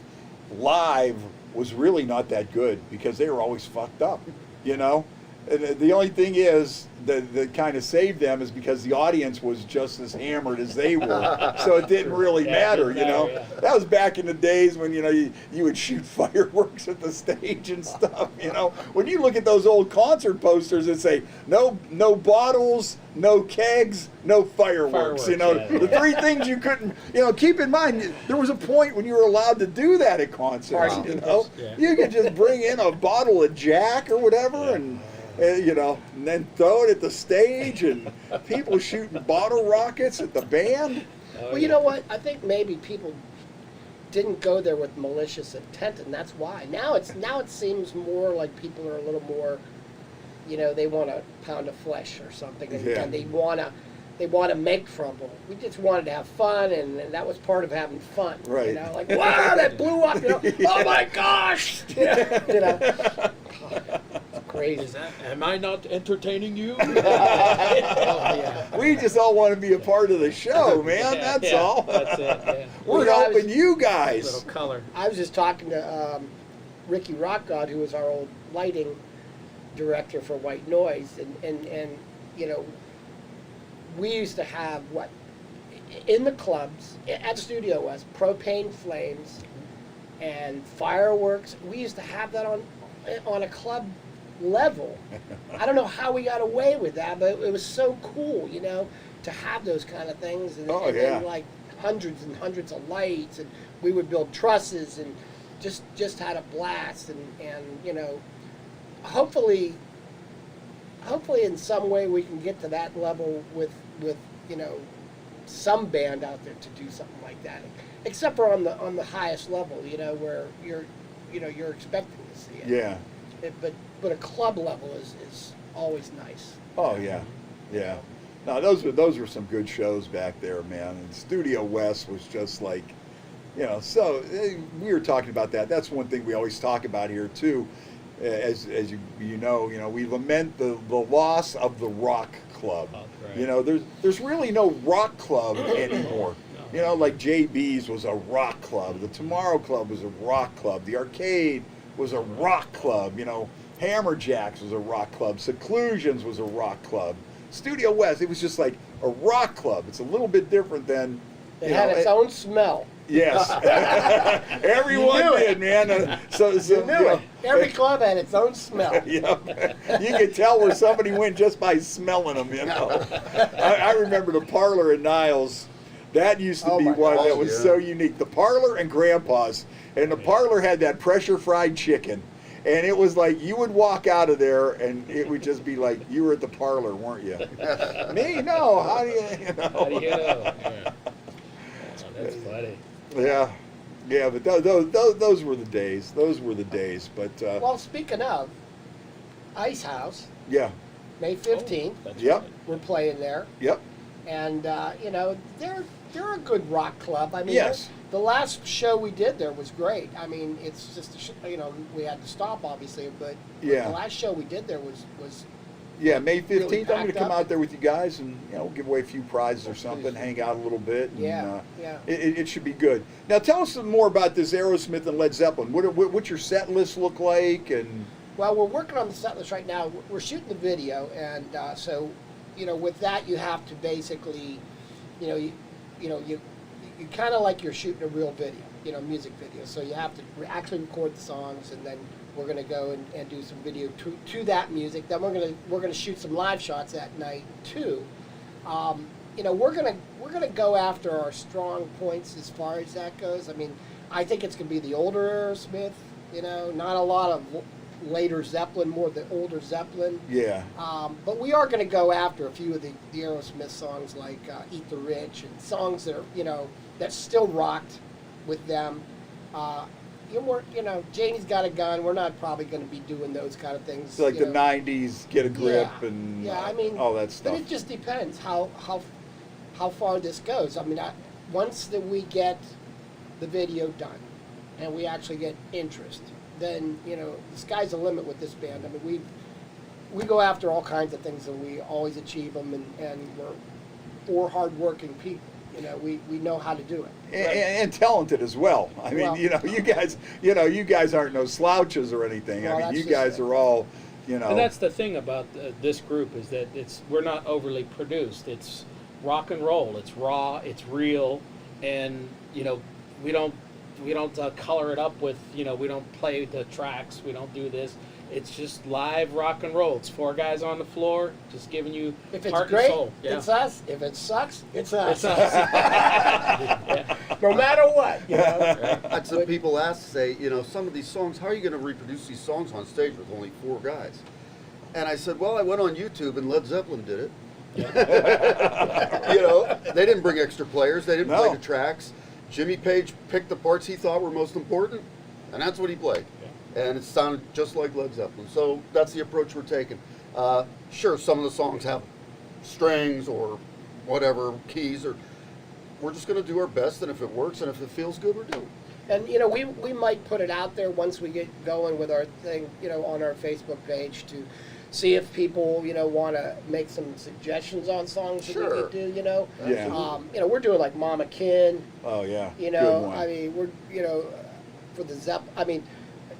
live was really not that good because they were always fucked up, you know. And the only thing is that kind of saved them is because the audience was just as hammered as they were, so it didn't really matter, you know. That was back in the days when you would shoot fireworks at the stage and stuff, you know. When you look at those old concert posters that say no bottles, no kegs, no fireworks, you know, the three things you couldn't, you know. Keep in mind, there was a point when you were allowed to do that at concerts, you know. You could just bring in a bottle of Jack or whatever and you know, and then throw it at the stage, and people shooting bottle rockets at the band. Well, you know what? I think maybe people didn't go there with malicious intent, and that's why. Now it seems more like people are a little more, you know, they want a pound of flesh or something, and they want to make trouble. We just wanted to have fun, and that was part of having fun. Right. You know, like, wow, that blew up. You know, oh my gosh. You know. Crazy. Am I not entertaining you? We just all want to be a part of the show, man. That's all. That's it. Yeah. We're helping you guys. Little color. I was just talking to Ricky Rockgod, who was our old lighting director for White Noise, and you know, we used to have in the clubs at Studio West, propane flames and fireworks. We used to have that on a club level. I don't know how we got away with that, but it was so cool, you know, to have those kind of things, and then like hundreds and hundreds of lights, and we would build trusses and just had a blast, and you know, hopefully in some way we can get to that level with you know, some band out there to do something like that, except for on the highest level, you know, where you're expecting to see it. Yeah. But a club level is always nice. Oh yeah, yeah. No, those were some good shows back there, man. And Studio West was just like, you know. So we were talking about that. That's one thing we always talk about here too. As you know, we lament the loss of the rock club. Oh, right. You know, there's really no rock club anymore. You know, like JB's was a rock club. The Tomorrow Club was a rock club. The Arcade was a rock club. You know, Hammerjacks was a rock club. Seclusions was a rock club. Studio West, it was just like a rock club. It's a little bit different than. It had its own smell. Yes, everyone did, man. So you knew it. Every club had its own smell. Yeah, you could tell where somebody went just by smelling them. You know, I remember the Parlor in Niles. That used to be one that was so unique. The Parlor and Grandpa's, and the Parlor had that pressure fried chicken, and it was like you would walk out of there, and it would just be like you were at the Parlor, weren't you? Me, no. How do you know? How do you know? Yeah. Oh, that's funny. Yeah, yeah, but those were the days. Those were the days. But well, speaking of Ice House, yeah, May 15th. Yep, we're playing there. Yep. And you know, they're a good rock club. I mean, yes. The last show we did there was great. I mean, it's just you know, we had to stop obviously, but the last show we did there was. Yeah, May 15th, really I'm going to come up. out there with you guys and, you know, give away a few prizes or something, hang out a little bit. And, yeah. It should be good. Now, tell us some more about this Aerosmith and Led Zeppelin. What's your set list look like? And well, we're working on the set list right now. We're shooting the video, and so, you know, with that, you have to basically, you kind of like you're shooting a real video, you know, music video. So you have to actually record the songs, and then we're going to go and do some video to that music. Then we're going to shoot some live shots at night too. You know, we're going to go after our strong points as far as that goes. I mean, I think it's going to be the older Aerosmith. You know, not a lot of later Zeppelin, more the older Zeppelin. Yeah. But we are going to go after a few of the Aerosmith songs like "Eat the Rich" and songs that are, you know, that still rocked with them. You know, Janie's Got a Gun. We're not probably going to be doing those kind of things. So like the '90s, Get a Grip, and I mean, all that stuff. But it just depends how far this goes. I mean, once that we get the video done and we actually get interest, then, you know, the sky's the limit with this band. I mean, we go after all kinds of things, and we always achieve them, and we're four hard-working people. You know, we know how to do it. And talented as well. I mean, you know, you guys aren't no slouches or anything. Well, I mean, you guys are all you know. And that's the thing about this group is that we're not overly produced. It's rock and roll. It's raw. It's real, and you know we don't color it up with we don't play the tracks. We don't do this. It's just live rock and roll. It's 4 guys on the floor, just giving you If it's heart great, and soul. Yeah. it's us. If it sucks, it's us. It's us. Yeah. No matter what, you know. I'd some people ask, say, some of these songs, how are you going to reproduce these songs on stage with only 4 guys? And I said, well, I went on YouTube and Led Zeppelin did it. They didn't bring extra players. They didn't play the tracks. Jimmy Page picked the parts he thought were most important, and that's what he played. And it sounded just like Led Zeppelin. So that's the approach we're taking. Sure, some of the songs have strings or whatever, keys, or we're just going to do our best, and if it works and if it feels good, we're doing it. And we might put it out there once we get going with our thing, on our Facebook page to see if people, want to make some suggestions on songs that we could do, Yeah. We're doing like Mama Kin. Oh yeah. Good one. I mean, we're, for the I mean,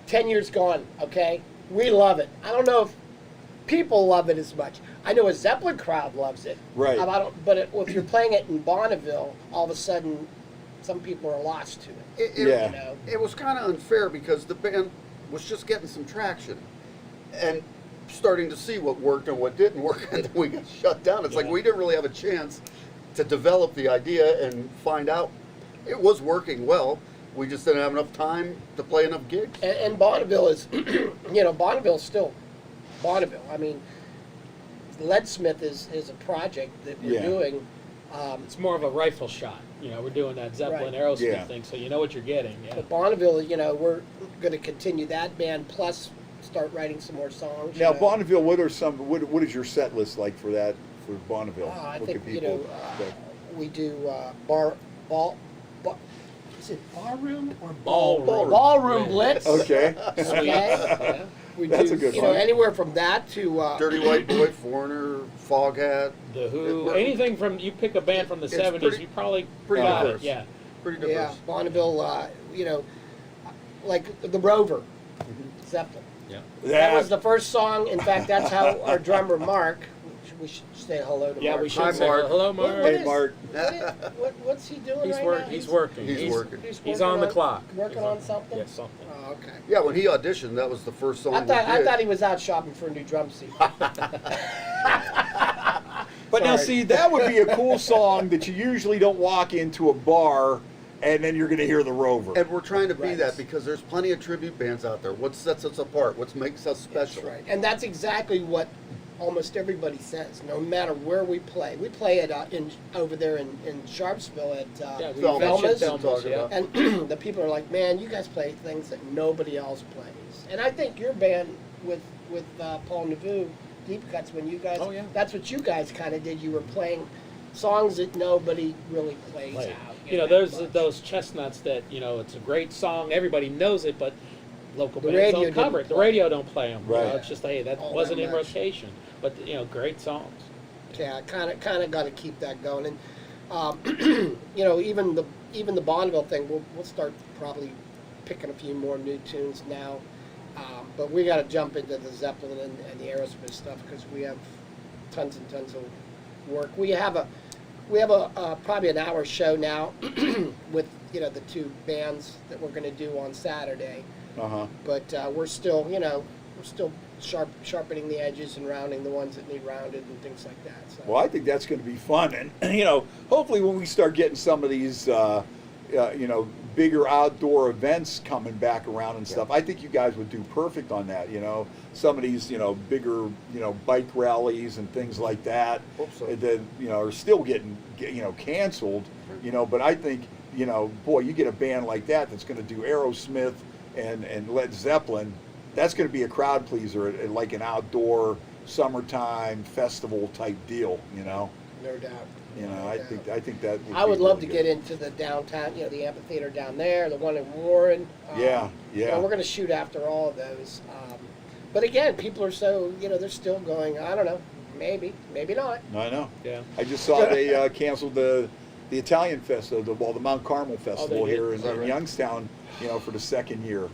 10 years gone, okay? We love it. I don't know if people love it as much. I know a Zeppelin crowd loves it. Right. But if you're playing it in Bonneville, all of a sudden, some people are lost to it. Yeah. It was kind of unfair because the band was just getting some traction and starting to see what worked and what didn't work, and then we got shut down. It's like we didn't really have a chance to develop the idea and find out it was working well. We just didn't have enough time to play enough gigs. And Bonneville is, Bonneville's still Bonneville. I mean, Leadsmith is a project that we're doing. It's more of a rifle shot. We're doing that Zeppelin Right. Aerosmith thing, so you know what you're getting. Yeah. But Bonneville, we're going to continue that band plus start writing some more songs. Now Bonneville, what is your set list like for that for Bonneville? I What think can people we do is it barroom or Ballroom. Ballroom Blitz. Okay. Okay. Yeah. We That's do, a good one. anywhere from that to Dirty White Boy, Foreigner, Foghat. The Who, anything from you pick a band from the It's 70s, pretty- you probably pretty got diverse. it. Yeah. Pretty diverse. yeah, Bonneville, like the Rover, Zeppelin. Yeah. That was the first song. In fact, that's how our drummer Mark. We should say hello to Yeah, Mark. we should Hi, say Mark. hello, What- Mark. what Hey, is- Mark. What's he doing He's right working. now? He's working. He's working. He's on the working clock. Working on something. Yeah, something. Oh, okay. Yeah, when he auditioned, that was the first song I we did. thought he was out shopping for a new drum seat. But now, Sorry. see, that would be a cool song that you usually don't walk into a bar and then you're going to hear the Rover. And we're trying to be Right. that because there's plenty of tribute bands out there. What sets us apart? What makes us special? That's right. And that's exactly what almost everybody says. No matter where we play it over there in Sharpsville at Yeah, we Velma's. mentioned Velma's, Talking yeah. about. and the people are like, man, you guys play things that nobody else plays. And I think your band with Paul Nauvoo, Deep Cuts, when you guys, Oh, yeah. that's what you guys kind of did. You were playing songs that nobody really plays Right. out. There's those chestnuts that it's a great song, everybody knows it, but local The bands radio don't cover didn't it. The play it. radio don't play them. Right. It's just that All wasn't that in much. rotation. But great songs. Yeah, kind of got to keep that going, and even the Bonneville thing, we'll start probably picking a few more new tunes now, but we got to jump into the Zeppelin and the Aerosmith stuff because we have tons and tons of work. We have a probably an hour show now with the 2 bands that we're going to do on Saturday, but we're still sharpening the edges and rounding the ones that need rounded and things like that. So. Well, I think that's going to be fun, and hopefully when we start getting some of these, bigger outdoor events coming back around and stuff, I think you guys would do perfect on that. Some of these, bigger, bike rallies and things like that Hope so. that are still getting, canceled. But I think, boy, you get a band like that that's going to do Aerosmith and Led Zeppelin. That's going to be a crowd pleaser at like an outdoor summertime festival type deal, No doubt. I think that I would love to really get into the downtown, the amphitheater down there, the one in Warren. Yeah. We're going to shoot after all of those. But again, people are so, they're still going, I don't know, maybe not. I know. Yeah. I just saw they canceled the Italian festival, the Mount Carmel festival did? here Is that in right? Youngstown, for the second year. Wow.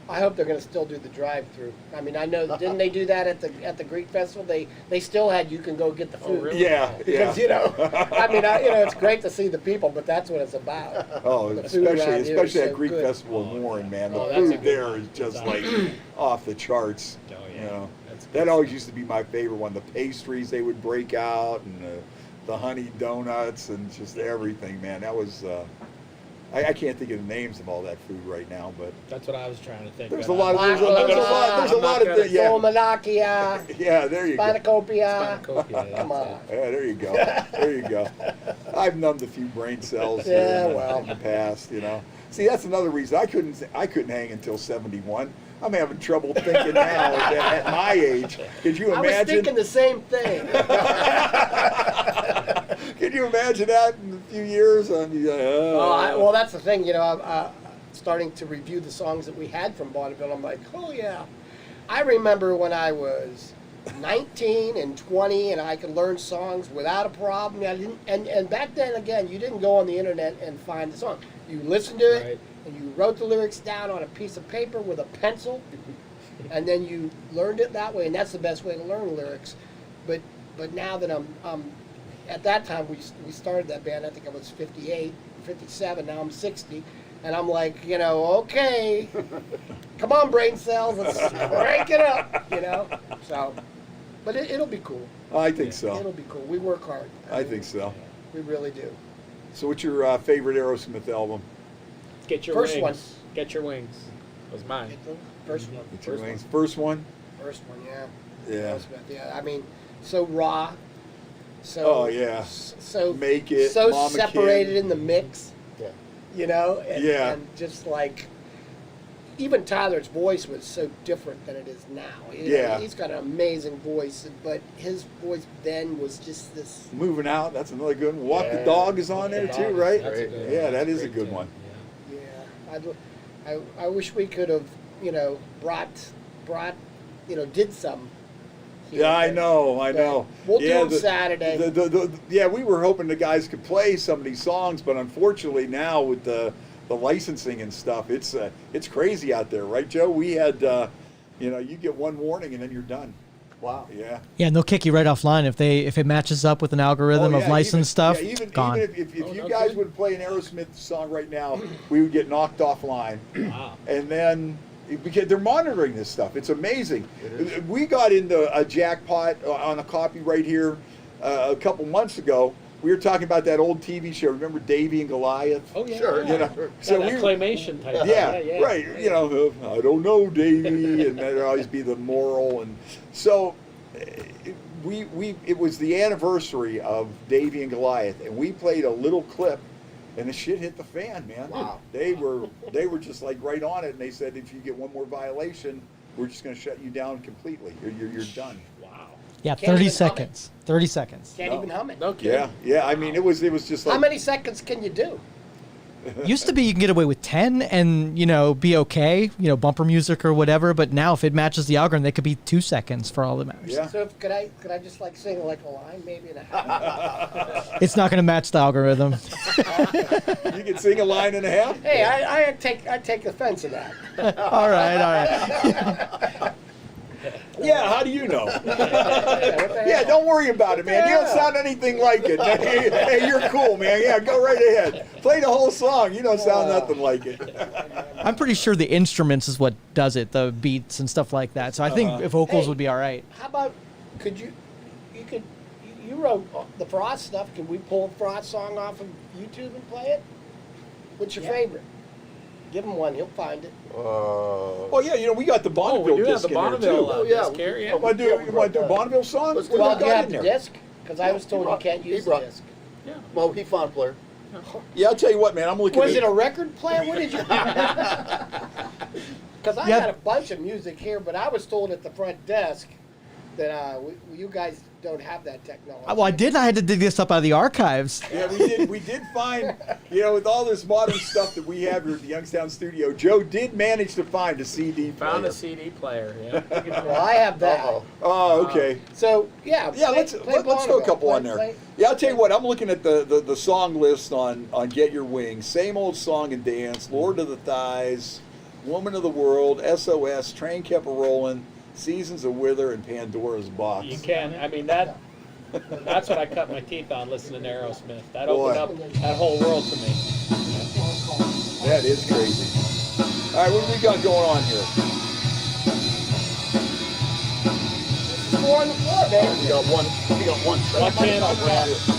I hope they're going to still do the drive-through. I mean, I know didn't they do that at the Greek Festival? They still had you can go get the food. really? Yeah, Because yeah. you know, I mean, it's great to see the people, but that's what it's about. Oh, The food around especially here is at so Greek good. Festival in Warren, man. The Oh, that's a food good there one. is just like off the charts. Oh, yeah. You know, That's good that always used to be my favorite one. The pastries they would break out, and the honey donuts, and just everything, man. That was. I can't think of the names of all that food right now, but That's what I was trying to think. there's a but lot of I'm there's a not lot gonna- of things. Yeah, Solomanakia, yeah. There you go. Spanakopia. Spanakopia, Come that's on. it. Yeah, there you go. There you go. I've numbed a few brain cells here Yeah, in, well. in the past, you know. See, that's another reason I couldn't hang until 71. I'm having trouble thinking now at my age. Could you I was imagine? thinking the same thing. Could you imagine that in a few years? Well, that's the thing, you know. I'm starting to review the songs that we had from Bonneville. I'm like, oh yeah. I remember when I was 19 and 20, and I could learn songs without a problem. I didn't, and back then, again, you didn't go on the internet and find the song. You listened to it, Right. and you wrote the lyrics down on a piece of paper with a pencil, and then you learned it that way, and that's the best way to learn lyrics. But now that I'm at that time we started that band. I think I was 58, 57. Now I'm 60, and I'm like, you know, okay, come on, brain cells, let's crank it up, you know. So, but it'll be cool. I think so. It'll be cool. We work hard. I think so. We really do. So, what's your favorite Aerosmith album? Get your First wings. one. Get your wings. Was mine. Get the first one. What's your First one. wings? First one? First one, yeah. Yeah. Aerosmith, yeah. I mean, so raw. So. Oh, yeah. So. Make It, So Mama separated Kid. in the mix. Yeah. You know. And, Yeah. And just like. Even Tyler's voice was so different than it is now. Yeah. He's got an amazing voice, but his voice then was just this. Moving Out, that's another good one. Walk the Yeah. Dog is on there Dog too, is- right? that's a good one. Yeah, that That's is a great good tune. one. Yeah. I wish we could have, you know, brought, did some. here, Yeah, I but- know. but We'll do them Saturday. Yeah, we were hoping the guys could play some of these songs, but unfortunately now with the licensing and stuff, it's crazy out there, right, Joe? We had, you get one warning and then you're done. Wow. Yeah. Yeah, and they'll kick you right offline if it matches up with an algorithm Oh, of yeah, licensed stuff. Yeah, even gone. if Oh, you no guys kidding? would play an Aerosmith song right now, we would get knocked offline. Wow. And then because they're monitoring this stuff, it's amazing. It is. We got into a jackpot on a copyright here a couple months ago. We were talking about that old TV show. Remember Davy and Goliath? Oh yeah. Sure, Yeah. You know, so that we claymation type. yeah, yeah, right. You know, I don't know, Davy, and there'd always be the moral. And so it was the anniversary of Davy and Goliath, and we played a little clip, and the shit hit the fan, man. Wow. They were just like right on it, and they said if you get one more violation, we're just going to shut you down completely. You're done. Wow. Yeah, Can't 30 even hum it. seconds. 30 seconds. Can't No. even hum it. No kidding. Yeah. I mean, it was just like How many seconds can you do? Used to be you can get away with 10 and, be okay, bumper music or whatever, but now if it matches the algorithm, they could be 2 seconds for all that matters. Yeah. So could I just like sing like a line, maybe in a half? It's not going to match the algorithm. you can sing a line and a half. Hey, I take offense to that. all right. Yeah, how do you know? What the Yeah, hell? don't worry about it, man. You don't Yeah. sound anything like it. Hey, you're cool, man. Yeah, go right ahead. Play the whole song. You don't sound nothing like it. I'm pretty sure the instruments is what does it, the beats and stuff like that. So I think vocals Hey. would be all right. How about you wrote the Frost stuff? Can we pull a Frost song off of YouTube and play it? What's your favorite? Give him one, he'll find it. Oh yeah, we got the Bonneville we do have disc the in there Bonneville too. Oh, yeah. disc here, yeah. You want to do a Bonneville song? Let's What do do Well, we do you got have in the there? disc? Because I was told you can't use the brought- disc. Yeah. Well, he found player. Yeah, I'll tell you what, man. I'm looking. Was at it a record player? What did you? Because I Yeah. got a bunch of music here, but I was told at the front desk that you guys don't have that technology. Well, I did. I had to dig this up out of the archives. Yeah, we did find, with all this modern stuff that we have here at the Youngstown studio, Joe did manage to find a CD player. Found a CD player. Yeah. Well, I have that. Uh-oh. Oh, okay. So yeah. Yeah, play- let's play throw a Bonneville. couple on Play- there. play- Yeah, I'll tell you what. I'm looking at the song list on Get Your Wings. Same old song and dance. Lord of the Thighs. Woman of the World, SOS, Train Kept A-Rollin', Seasons of Wither, and Pandora's Box. You can. I mean, that's what I cut my teeth on listening to Aerosmith. That Boy. opened up that whole world to me. That is crazy. All right, what do we got going on here? Four on the floor, baby. We got one. What channel, Brad?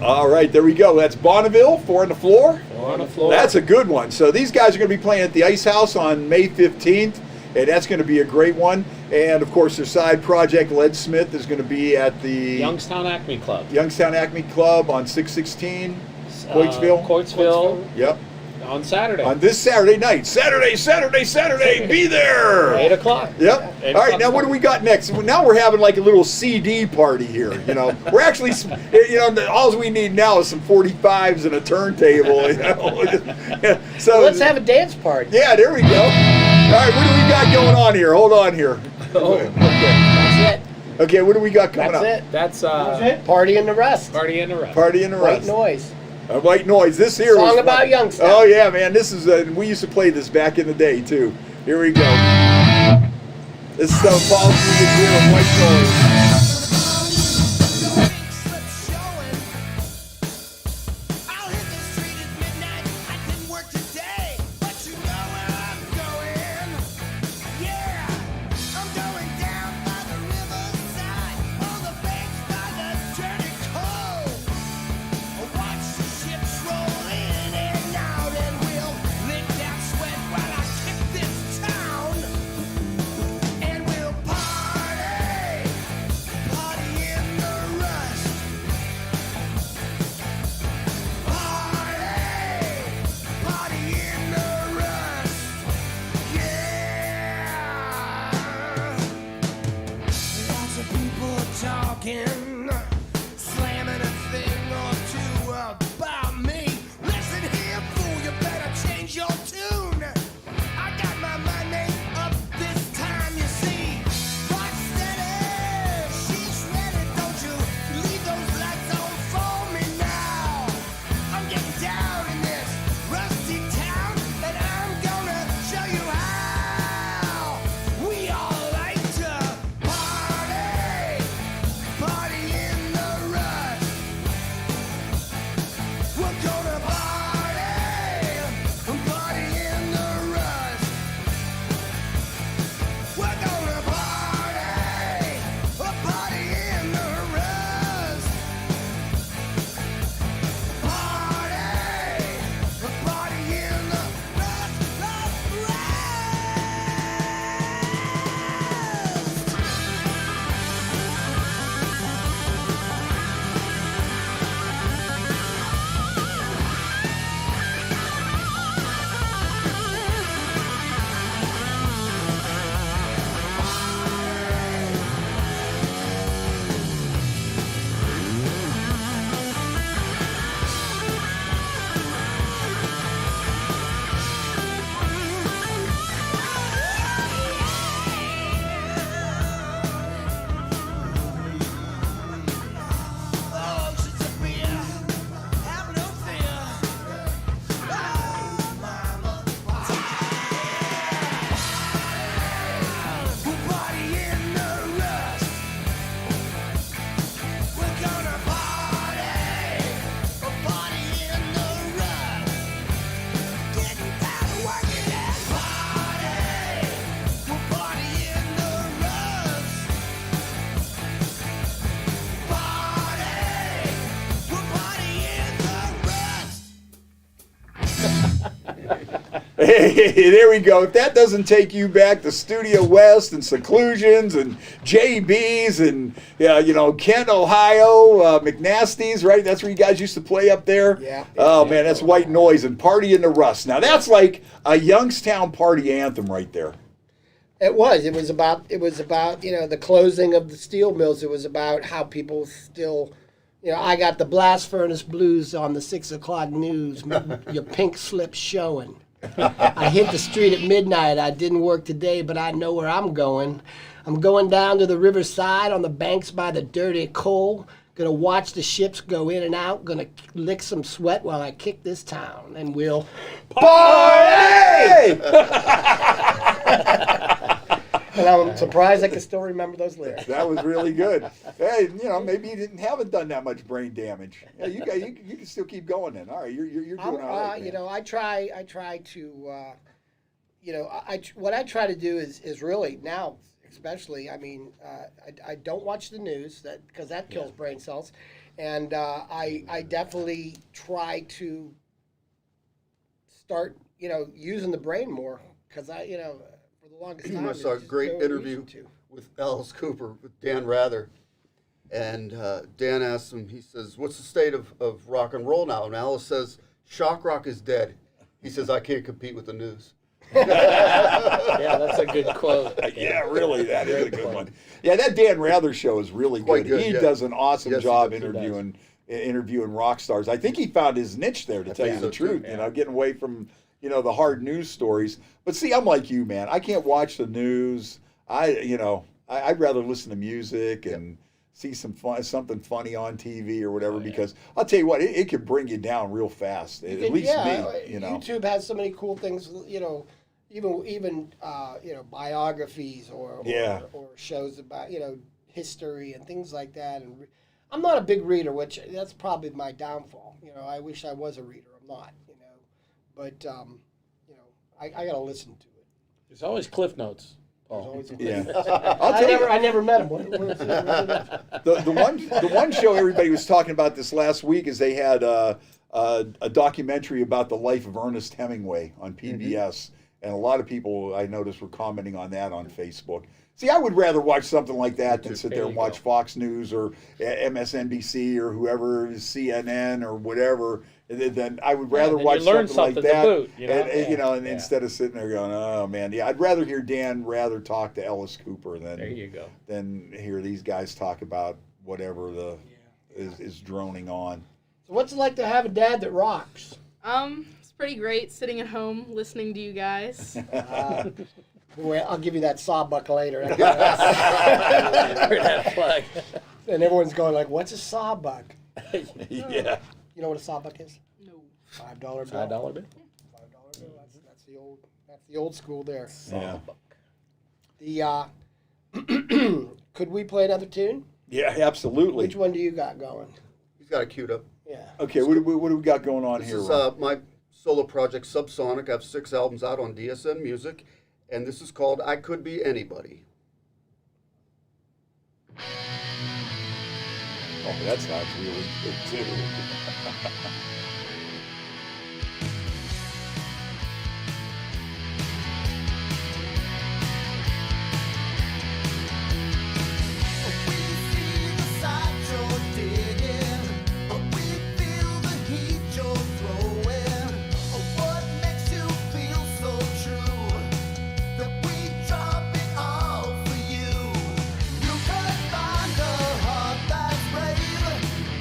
All right, there we go. That's Bonneville, Four on the Floor. Four on the Floor. That's a good one. So these guys are going to be playing at the Ice House on May 15th, and that's going to be a great one. And, of course, their side project, Led Smith, is going to be at the Youngstown Acme Club. Youngstown Acme Club on 616, Coatesville. Coatesville. Yep. On Saturday. On this Saturday night. Saturday, be there. 8 o'clock. Yep. 8 All right, o'clock now what do we got next? Now we're having like a little CD party here. You know, we're actually, you know, all we need now is some 45s and a turntable. You know, so Let's have a dance party. Yeah, there we go. All right, what do we got going on here? Hold on here. Oh. Okay. That's it. Okay, what do we got coming That's up? it. That's That's it? Party in the Rust. Party in the Rust. Party in the White Rust. Noise. White Noise. This here Song was about Youngstown. Oh yeah, man. This is we used to play this back in the day too. Here we go. This is Paul Skowron here on White Noise. I'll hit the street at midnight. I didn't work today, but you Hey, there we go. If that doesn't take you back to Studio West and Seclusions and JB's and Kent, Ohio, McNasty's, right? That's where you guys used to play up there. Yeah. Oh man, that's White Noise and Party in the Rust. Now that's like a Youngstown party anthem right there. It was. It was about the closing of the steel mills. It was about how people still. I got the blast furnace blues on the 6 o'clock news. Your pink slip showing. I hit the street at midnight. I didn't work today, but I know where I'm going. I'm going down to the riverside on the banks by the dirty coal. Gonna watch the ships go in and out. Gonna lick some sweat while I kick this town, and we'll party. And I'm surprised I can still remember those lyrics. That was really good. Hey, maybe you haven't done that much brain damage. Yeah, you can still keep going then. All right, you're doing all right. Man. I try to, what I try to do is really now, especially. I mean, I don't watch the news because that kills brain cells, and I definitely try to start using the brain more because for the longest time. I saw a great interview with Alice Cooper with Dan Rather, and Dan asked him. He says, "What's the state of rock and roll now?" And Alice says, "Shock rock is dead." He says, "I can't compete with the news." Yeah, that's a good quote. Yeah, really, that is a good one. Yeah, that Dan Rather show is really Quite good. good, He yeah. does an awesome Yes, he job does. interviewing rock stars. I think he found his niche there, to tell you think the so, too. truth. Getting away from the hard news stories. But see, I'm like you, man. I can't watch the news. I'd rather listen to music and see something funny on TV or whatever, because I'll tell you what, it can bring you down real fast. At least me. YouTube has so many cool things. Even biographies or shows about history and things like that. And I'm not a big reader, which that's probably my downfall. I wish I was a reader. I'm not. But I got to listen to it. There's always Cliff Notes. There's always a Yeah. I never met him. What is it? The one show everybody was talking about this last week is they had a documentary about the life of Ernest Hemingway on PBS, and a lot of people I noticed were commenting on that on Facebook. See, I would rather watch something like that than sit there and watch Fox News or MSNBC or whoever, CNN or whatever. Then I would rather watch something like that. To boot, instead of sitting there going, "Oh man, yeah." I'd rather hear Dan Rather talk to Alice Cooper than hear these guys talk about whatever is droning on. So what's it like to have a dad that rocks? It's pretty great sitting at home listening to you guys. Well, I'll give you that sawbuck later. Heard that plug. And everyone's going like, "What's a sawbuck?" Yeah. You know what a sawbuck is? No. $5 bill. $5 bill. $5 bill. That's the old school there. Yeah. The could we play another tune? Yeah, absolutely. Which one do you got going? He's got it queued up. Yeah. Okay, what do we got going on This here? is Ron? my solo project, Subsonic. I have 6 albums out on DSN Music, and this is called "I Could Be Anybody." Oh, that sounds really good too.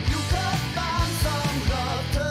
You could find some love to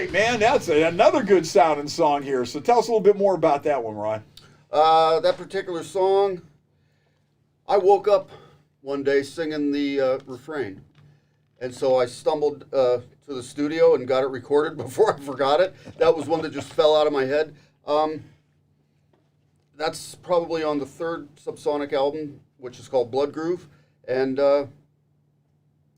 right, man. That's another good sounding song here. So tell us a little bit more about that one, Ron. That particular song, I woke up one day singing the refrain. And so I stumbled to the studio and got it recorded before I forgot it. That was one that just fell out of my head. That's probably on the third Subsonic album, which is called Blood Groove. And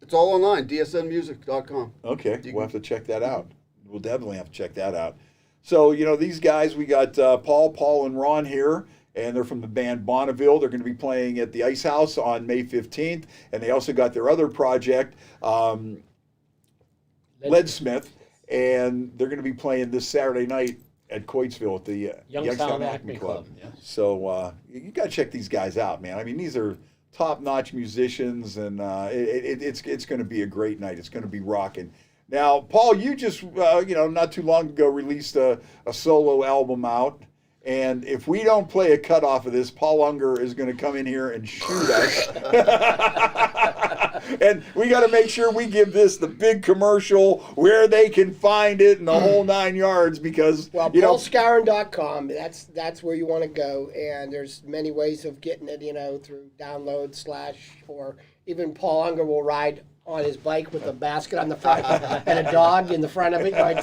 it's all online, dsnmusic.com. Okay, we'll have to check that out. We'll definitely have to check that out. So, these guys, we got Paul, and Ron here, and they're from the band Bonneville. They're going to be playing at the Ice House on May 15th, and they also got their other project, Leadsmith, and they're going to be playing this Saturday night at Coatesville at the Youngstown Acme Club. Yeah. So you got to check these guys out, man. I mean, these are top-notch musicians, and it's going to be a great night. It's going to be rocking. Now, Paul, you just not too long ago released a solo album out, and if we don't play a cut off of this, Paul Unger is going to come in here and shoot us. And we got to make sure we give this the big commercial where they can find it and the whole 9 yards, because PaulSkowron.com, that's where you want to go, and there's many ways of getting it, through download / or even Paul Unger will ride on his bike with a basket on the front and a dog in the front of it. Like,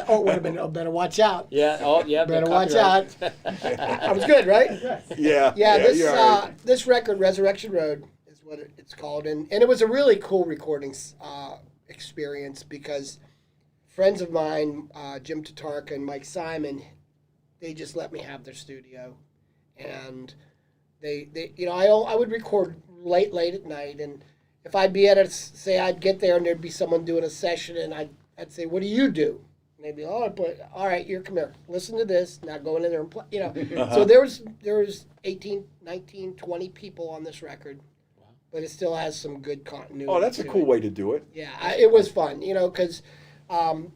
oh, wait a minute, better watch out. Yeah. Oh, yeah. Better watch out. That was good, right? Yeah. This record, Resurrection Road, is what it's called, and it was a really cool recording experience, because friends of mine, Jim Tatarka and Mike Simon, they just let me have their studio, and they I would record late at night, and if I'd be I'd get there and there'd be someone doing a session, and I'd say, "What do you do?" And they'd be, "Oh, all right, come here, listen to this, now go in there and play." So there was 18, 19, 20 people on this record, but it still has some good continuity. Oh, that's a cool way to do it. Yeah, it was fun, because I'm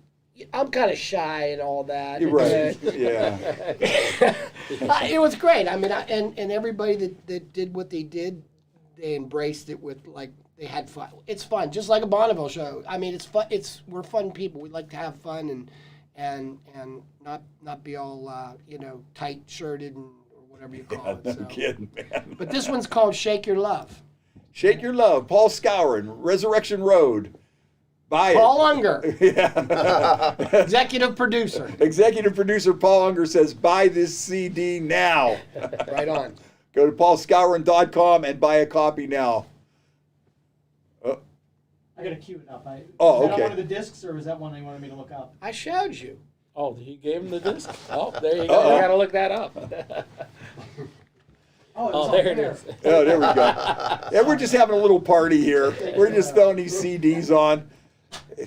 kind of shy and all that. You're right. Yeah. It was great. I mean, and everybody that did what they did, they embraced it with, like, they had fun. It's fun, just like a Bonneville show. I mean, it's fun. We're fun people. We like to have fun and not be all tight shirted or whatever you call it. No So. kidding, man. But this one's called Shake Your Love. Shake Your Love, Paul Skowron, Resurrection Road. Buy Paul it. Unger, Yeah. executive producer. Executive producer Paul Unger says, buy this CD now. Right on. Go to paulskowron.com and buy a copy now. I gotta cue it up. Oh, Is that okay. on one of the discs, or is that one you wanted me to look up? I showed you. Oh, he gave him the disc? Oh, there you go. Uh-oh. I got to look that up. Oh, Oh, there it is. Oh, there we go. Yeah, we're just having a little party here. We're just throwing these CDs on.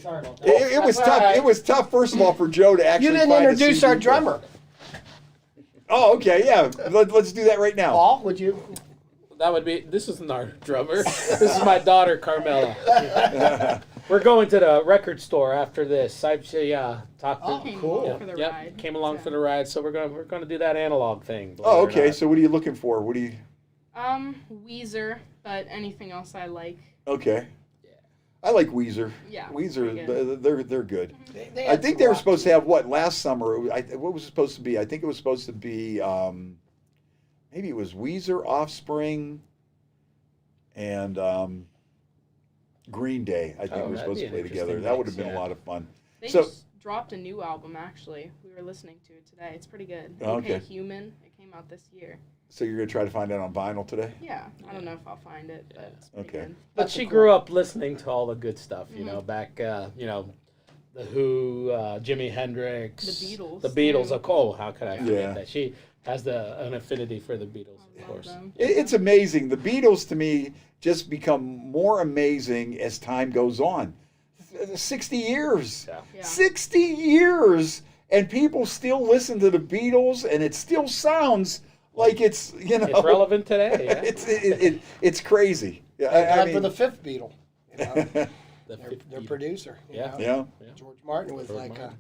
Sorry about that. It was That's all tough. right. It was tough, first of all, for Joe to actually You didn't find a introduce CD our for- drummer. Oh, okay, yeah. Let's do that right now. Paul, would you? This isn't our drummer. This is my daughter, Carmela. We're going to the record store after this. I talked to Came cool. along for the ride. Came along for the ride, so we're gonna do that analog thing. believe Oh, it or okay. not. So what are you looking for? What do you? Weezer, but anything else I like. Okay. I like Weezer. Yeah, Weezer, pretty they're good. They I had think some they were rock supposed to have what last summer? What was it supposed to be? I think it was supposed to be maybe it was Weezer, Offspring, and Green Day. I think Oh, were that'd supposed be to an play together. interesting That would have mix, been a yeah. lot of fun. They So- just dropped a new album, actually. We were listening to it today. It's pretty good. Oh, okay. Human. It came out this year. So you're gonna try to find it on vinyl today? Yeah, I don't know if I'll find it, but it's pretty Okay. good. But she grew up listening to all the good stuff, back, The Who, Jimi Hendrix. The Beatles, The Beatles. too. Oh, how could I forget Yeah. that? She has an affinity for the Beatles, I of love course. them. It's amazing. The Beatles, to me, just become more amazing as time goes on. 60 years. Yeah. Yeah. 60 years. And people still listen to the Beatles, and it still sounds like it's, It's relevant today, yeah. it's crazy. Yeah, Thank I God mean, for the fifth Beatle. The Their 50 producer. you Yeah. know. yeah. George Martin was George like, Martin.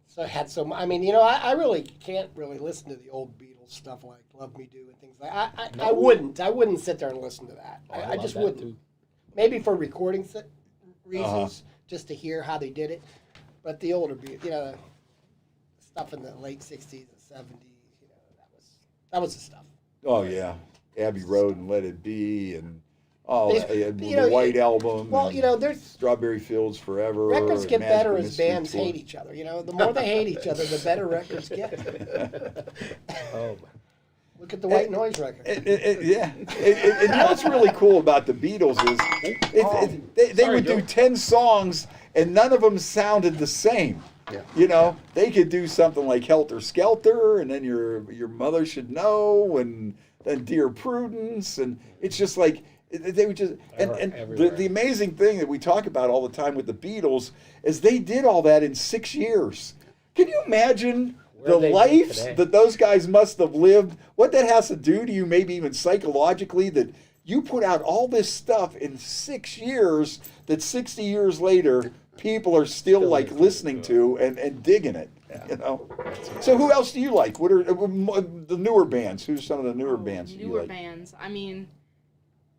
so had so. I mean, I really can't really listen to the old Beatles stuff like "Love Me Do" and things like. I wouldn't sit there and listen to that. Oh, I love just that, wouldn't. too. Maybe for recording reasons, just to hear how they did it. But the older beat, the stuff in the late '60s and '70s, that was the stuff. Oh yeah, Abbey Road and Let It Be and They- the White Album. Well, and there's Strawberry Fields Forever. records get Magical better as Mystery bands Tour. hate each other. The more they hate each other, the better records get. Oh, Look at the White Noise record. Yeah. And what's really cool about the Beatles is they would do 10 songs and none of them sounded the same. Yeah. They could do something like Helter Skelter, and then your Mother Should Know, and then Dear Prudence, and it's just like they would just and the amazing thing that we talk about all the time with the Beatles is they did all that in 6 years. Can you imagine the lives that those guys must have lived? What that has to do to you, maybe even psychologically, that you put out all this stuff in 6 years that 60 years later people are still like listening to and digging it. So who else do you like? What are the newer bands? Who's some of the newer bands that you Newer like? bands. I mean,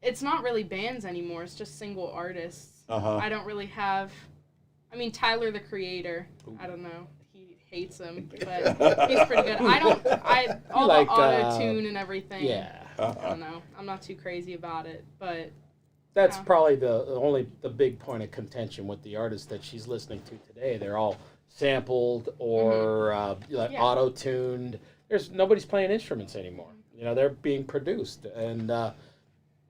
it's not really bands anymore. It's just single artists. Uh-huh. I don't really have. I mean, Tyler the Creator. I don't know. He hates him, but he's pretty good. All like, the auto tune and everything. yeah. I don't know. I'm not too crazy about it, but That's Yeah. probably the big point of contention with the artists that she's listening to today. They're all sampled or Yeah. auto-tuned. Nobody's playing instruments anymore. They're being produced, and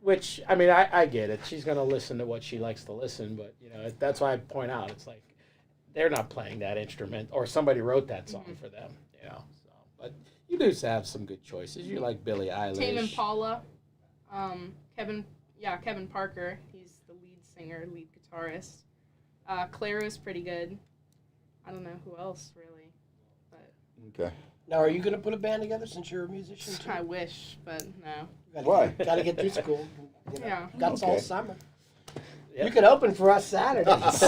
which I get it. She's gonna listen to what she likes to listen, but that's why I point out it's like they're not playing that instrument, or somebody wrote that song for them. So, but you do have some good choices. You like Billie Eilish, Tame Impala, Kevin Parker. He's the lead singer, lead guitarist. Clara's pretty good. I don't know who else really, but Okay. Now, are you going to put a band together since you're a musician too? I wish, but no. Why? Got to get through school. Yeah. Got all Okay. summer. Yep. You can open for us Saturdays.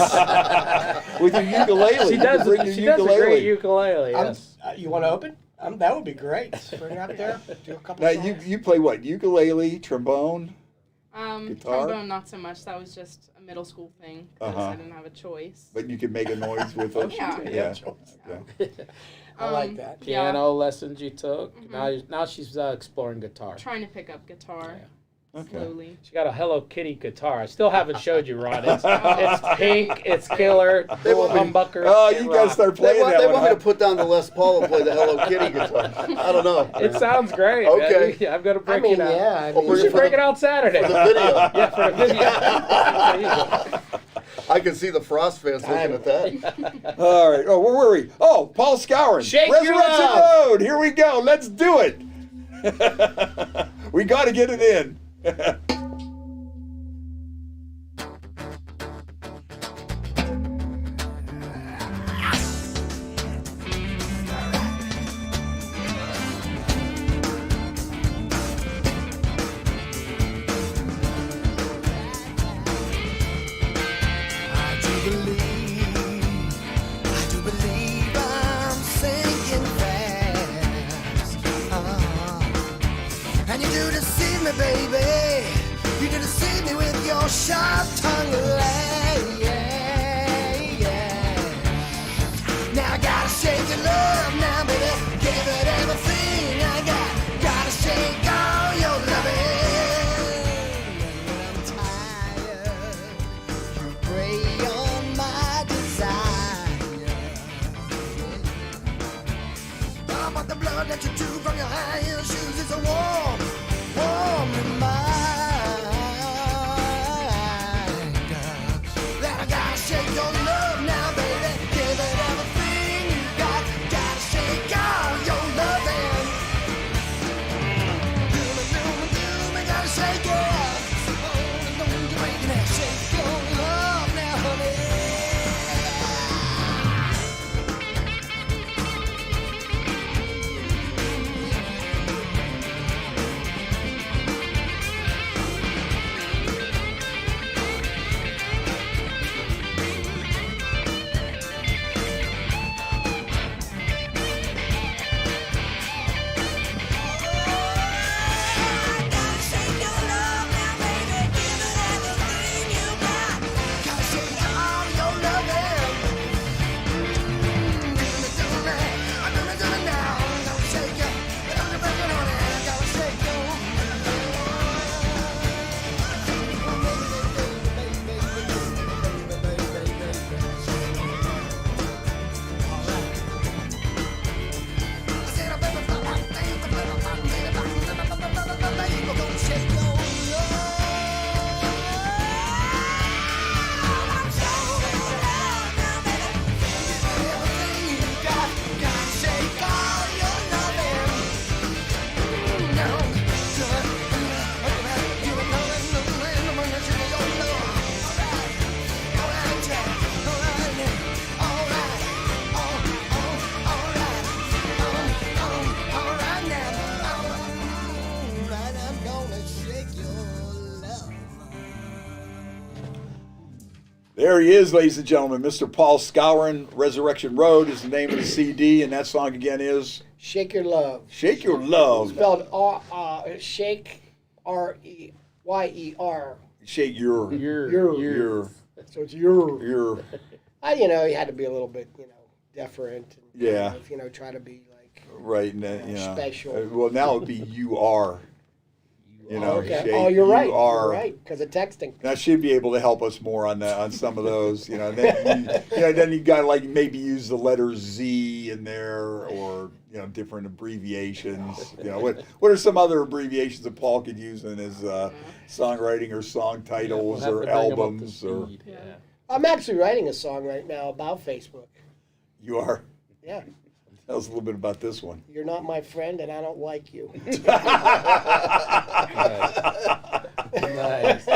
With your ukulele. She You does. can bring your She does a great ukulele. I'm- Yes. You want to open? That would be great. Bring it up there. Do a couple Now songs. you play what? Ukulele, trombone. Guitar? Trombone, not so much. That was just a middle school thing because Uh-huh. I didn't have a choice. But you can make a noise with it. Yeah. Yeah. Okay. I like that. Piano lessons you took. Mhm. Now she's exploring guitar. Trying to pick up guitar Okay. slowly. She got a Hello Kitty guitar. I still haven't showed you, Ron. It's pink. It's killer. They want me- Humbucker. Oh, it you gotta rocks. start They playing want, that they one. want me to huh? put down the Les Paul and play the Hello Kitty guitar. I don't know. It sounds great. Okay. Yeah, I'm gonna break I mean, it out. yeah. Well, We bring should for break the- it out Saturday. For the video. Yeah, for the video. There you go. I can see the Frost fans looking at that. All right. Oh, where were we? Oh, Paul Skowron. Shake your Resurrection love. Road. Here we go. Let's do it. We got to get it in. I do believe I'm sinking fast. And you do deceive me, baby. You do deceive me with your sharp tongue. Now I gotta shake your love now, baby. Give it everything I got. Gotta shake all your loving. I'm tired. You prey on my desire. Oh, but the blood that you drew from your high heel shoes is a warm, warm reminder that I gotta shake your love now, baby. Give it everything you got. Gotta shake all your loving. Do me, gotta shake it. Oh, don't you make me shake your love now, honey. There he is, ladies and gentlemen. Mr. Paul Skowron, Resurrection Road is the name of the CD, and that song again is Shake Your Love. Shake Your Love. Spelled Shake R-E-Y-E-R. Shake your. Your. So it's your. Your. You know, he had to be a little bit, you know, deferent. And Yeah. You know, try to be like Right, and you know. special. Well, now it would be you are. You know, Okay. Shake, Oh, you're right. You are. You're right, because of texting. Now she'd be able to help us more on that, on some of those, you know. And then then you got to like maybe use the letter Z in there, or you know, different abbreviations. You know, what are some other abbreviations that Paul could use in his songwriting or song titles We'll have or to bring 'em up to albums or? speed. Yeah. I'm actually writing a song right now about Facebook. You are. Yeah. Tell us a little bit about this one. You're not my friend, and I don't like you. Nice.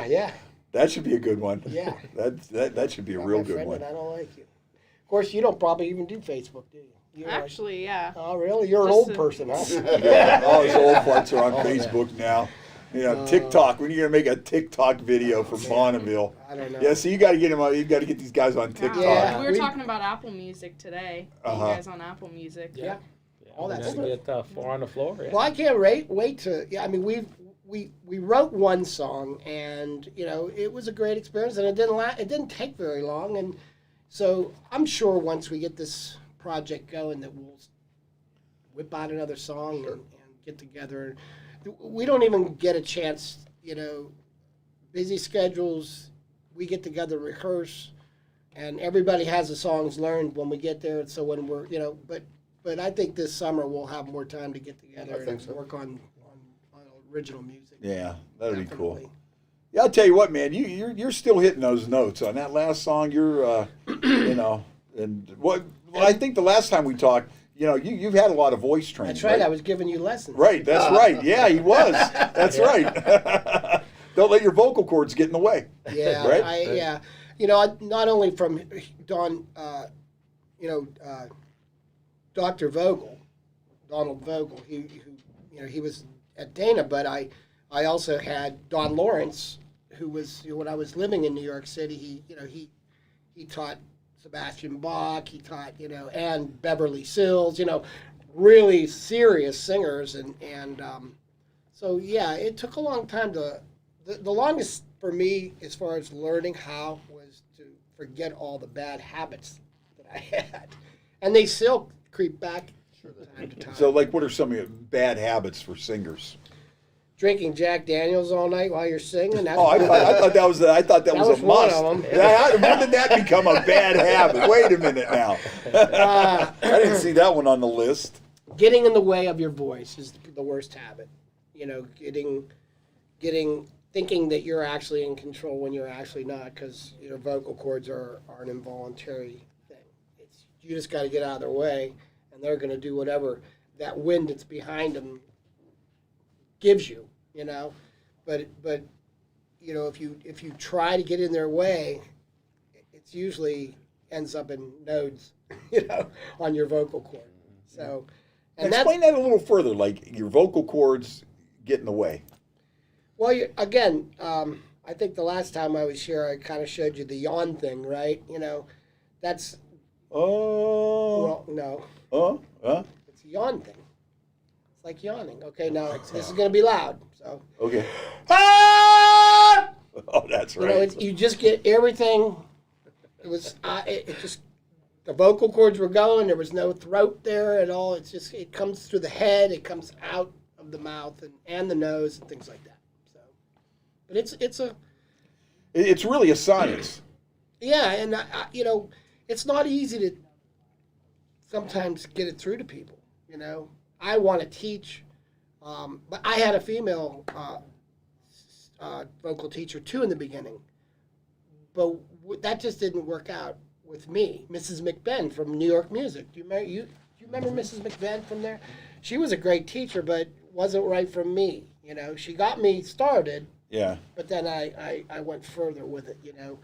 Yeah. That should be a good one. Yeah. That should be a Not real my good friend, one. and I don't like you. Of course, you don't probably even do Facebook, do you? You're like- Actually, yeah. oh, really? You're an Just old a- person, huh? Yeah, all his old farts are on Facebook now. You know, TikTok. When are you gonna make a TikTok video for Bonneville? I don't know. Yeah, so you got to get him. You got to get these guys on TikTok. Yeah. We were We- talking about Apple Music today. Uh-huh. You guys on Apple Music? Yeah. All that We're gonna stuff. get 4 on the floor. Yeah. Well, I can't wait to. Yeah, I mean, we wrote one song, and you know, it was a great experience, and it didn't take very long, and so I'm sure once we get this project going, that we'll whip out another song and get together. We don't even get a chance, you know, busy schedules. We get together, rehearse, and everybody has the songs learned when we get there. And so when we're, you know, but I think this summer we'll have more time to get together and work on original music. Yeah, that'd be cool. Definitely. Yeah, I'll tell you what, man. You're still hitting those notes on that last song. You're, you know, and what? Well, I think the last time we talked, you know, you've had a lot of voice training. That's right. I was giving you lessons. Right, that's right. Yeah, he was. That's right. Don't let your vocal cords get in the way. Yeah, Right? yeah. You know, not only from Dr. Vogel, Donald Vogel, he was at Dana, but I also had Don Lawrence, who was, you know, when I was living in New York City, he taught Sebastian Bach, he taught, you know, and Beverly Sills, you know, really serious singers, and so yeah, it took a long time to. The longest for me, as far as learning how, was to forget all the bad habits that I had, and they still creep back from time to time. So, like, what are some of your bad habits for singers? Drinking Jack Daniels all night while you're singing. That's Oh, I thought that was was a one must. of 'em. When did that become a bad habit? Wait a minute now. I didn't see that one on the list. Getting in the way of your voice is the worst habit. You know, thinking that you're actually in control when you're actually not, because your vocal cords are an involuntary thing. You just got to get out of their way, and they're going to do whatever that wind that's behind them gives you. You know, but you know, if you try to get in their way, it's usually ends up in nodes, you know, on your vocal cord. So, and Explain that a little further. Like, your vocal cords get in the way. Well, again, I think the last time I was here, I kind of showed you the yawn thing, right? You know, that's Oh. well, no, Huh? it's a yawn thing. It's like yawning. Okay, now this is going to be loud. So, Okay. Oh, that's you know, right. you just get everything. It was it just the vocal cords were going. There was no throat there at all. It's just it comes through the head. It comes out of the mouth and the nose and things like that. So, but it's really a science. yeah, and you know, it's not easy to sometimes get it through to people. You know, I want to teach, but I had a female vocal teacher too in the beginning, but that just didn't work out with me. Mrs. McBen from New York Music. Do you remember Mrs. McBen from there? She was a great teacher, but wasn't right for me. You know, she got me started. Yeah. But then I went further with it. You know,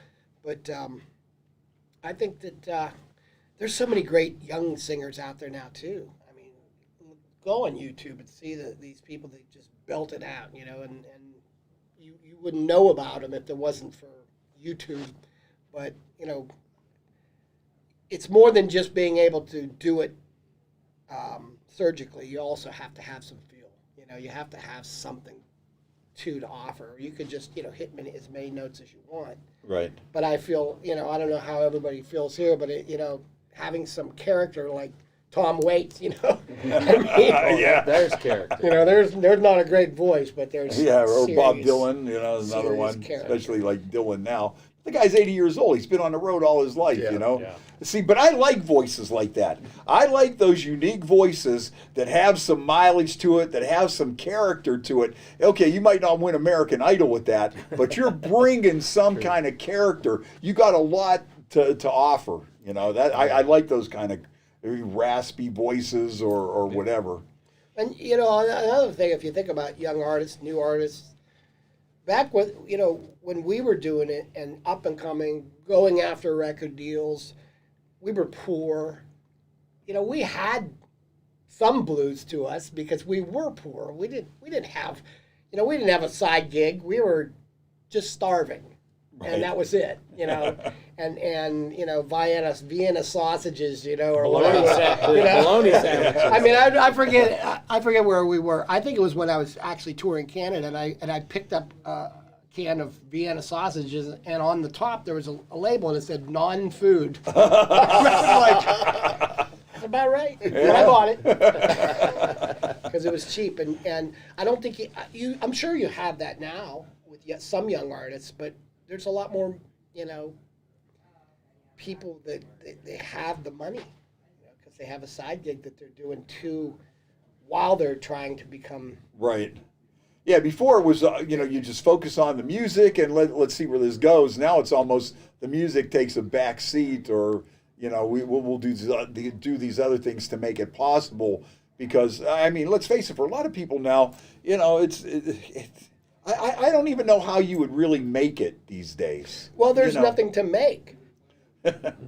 but I think that there's so many great young singers out there now too. I mean, go on YouTube and see these people that just belt it out. You know, and you wouldn't know about them if it wasn't for YouTube, but it's more than just being able to do it surgically. You also have to have some feel. You have to have something to offer. You could just hit as many notes as you want. Right. But I feel I don't know how everybody feels here, but having some character like Tom Waits, I mean, Yeah. There's character. there's not a great voice, but there's Yeah, or Bob serious- Dylan, is another serious one, character. especially like Dylan now. The guy's 80 years old. He's been on the road all his life, Yeah. Yeah. See, but I like voices like that. I like those unique voices that have some mileage to it, that have some character to it. Okay, you might not win American Idol with that, but you're bringing some kind of character. You got a lot to offer. That I like those kind of raspy voices or whatever. And another thing, if you think about young artists, new artists, back when we were doing it and up and coming, going after record deals, we were poor. We had some blues to us because we were poor. We didn't have a side gig. We were just starving. Right. And that was it, and Vienna sausages, or Bologna whatever. bologna sandwiches. I mean, I forget where we were. I think it was when I was actually touring Canada, and I picked up a can of Vienna sausages, and on the top there was a label and it said non-food. That's about right. Yeah. I bought it because it was cheap, and I don't think you. I'm sure you have that now with some young artists, but there's a lot more, people that they have the money, because they have a side gig that they're doing too, while they're trying to become. Right. Yeah, before it was, you just focus on the music and let's see where this goes. Now it's almost the music takes a back seat, or, we'll do these other things to make it possible. Because, I mean, let's face it, for a lot of people now, I don't even know how you would really make it these days. Well, there's nothing to make.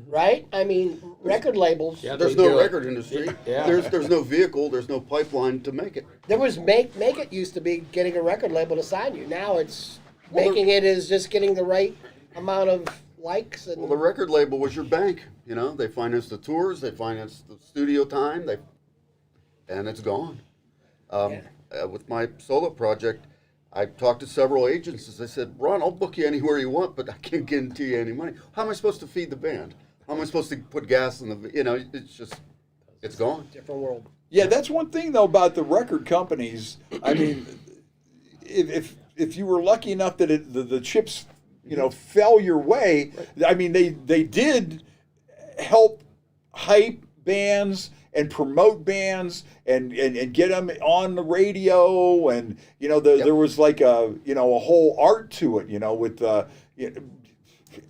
Right? I mean, record labels. Yeah, There's they no do it. record industry. Yeah. There's no vehicle. There's no pipeline to make it. There was make it used to be getting a record label to sign you. Now it's making it is just getting the right amount of likes and. Well, the record label was your bank. They financed the tours, they financed the studio time, and it's gone. With my solo project, I talked to several agents. I said, Ron, I'll book you anywhere you want, but I can't guarantee you any money. How am I supposed to feed the band? How am I supposed to put gas in the, it's gone. Different world. Yeah, that's one thing though about the record companies. I mean, if you were lucky enough that the chips, fell your way, I mean, they did help hype bands and promote bands and get them on the radio, and there was like a whole art to it, with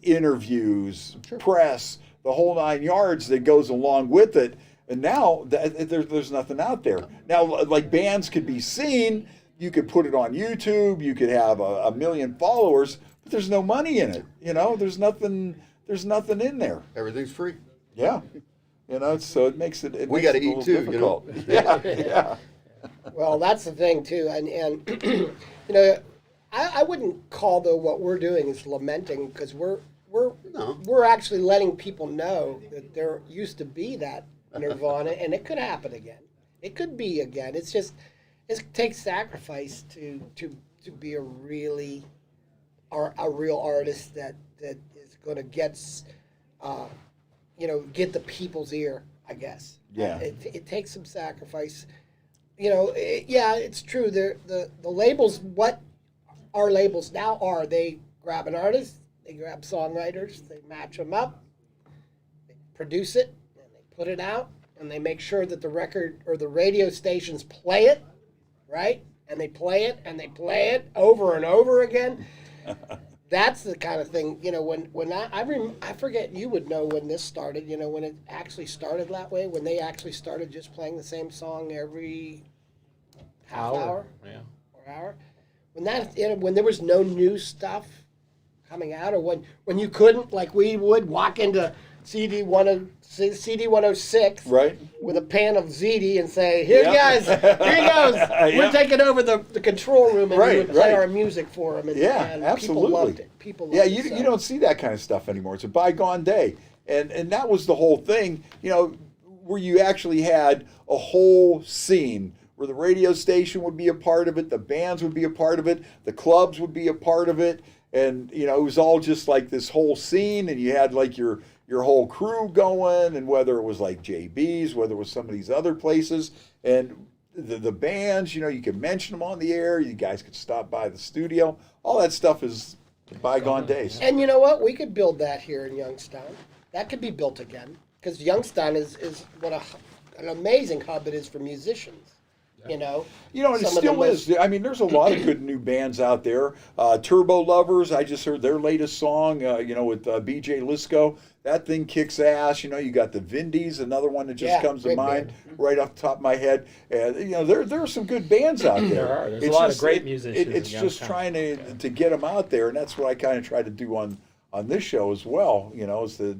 interviews, press, the whole 9 yards that goes along with it. And now there's nothing out there. Now, like, bands could be seen, you could put it on YouTube, you could have a million followers, but there's no money in it. There's nothing in there. Everything's free. Yeah. So it makes it. We got to eat too, difficult. Yeah. Well, that's the thing too, and I wouldn't call though what we're doing is lamenting, because we're actually letting people know that there used to be that Nirvana, and it could happen again. It could be again. It takes sacrifice to be a real artist that is going to get the people's ear, I guess. Yeah. It takes some sacrifice. It's true. The labels, what our labels now are, they grab an artist, they grab songwriters, they match them up, they produce it, and they put it out, and they make sure that the record or the radio stations play it, right? And they play it, and they play it over and over again. That's the kind of thing, when I forget, you would know when this started, when it actually started that way, when they actually started just playing the same song every half hour Yeah. or hour. When there was no new stuff coming out, or when you couldn't, like we would, walk into CD 106 Right. with a pan of ziti and say, "Here, guys, here he goes. We're Yep. taking over the control room," and we would play Right. our music for him. And, Yeah, and absolutely. People loved it. People loved Yeah, it. you so. don't see that kind of stuff anymore. It's a bygone day, and that was the whole thing. Where you actually had a whole scene where the radio station would be a part of it, the bands would be a part of it, the clubs would be a part of it, and it was all just like this whole scene, and you had like your whole crew going, and whether it was like JB's, whether it was some of these other places, and the bands, you could mention them on the air, you guys could stop by the studio, all that stuff is bygone days. And you know what? We could build that here in Youngstown. That could be built again because Youngstown is what an amazing hub it is for musicians. And it Some of the still most- is. I mean, there's a lot of good new bands out there. Turbo Lovers, I just heard their latest song, with BJ Lisco. That thing kicks ass. You got the Vindies, another one that just comes to great mind band. right off the top of my head. And, there are some good bands out there. There are. There's It's a lot of just- great musicians in It's just Youngstown. trying to get them out there, and that's what I kind of try to do on this show as well, is to,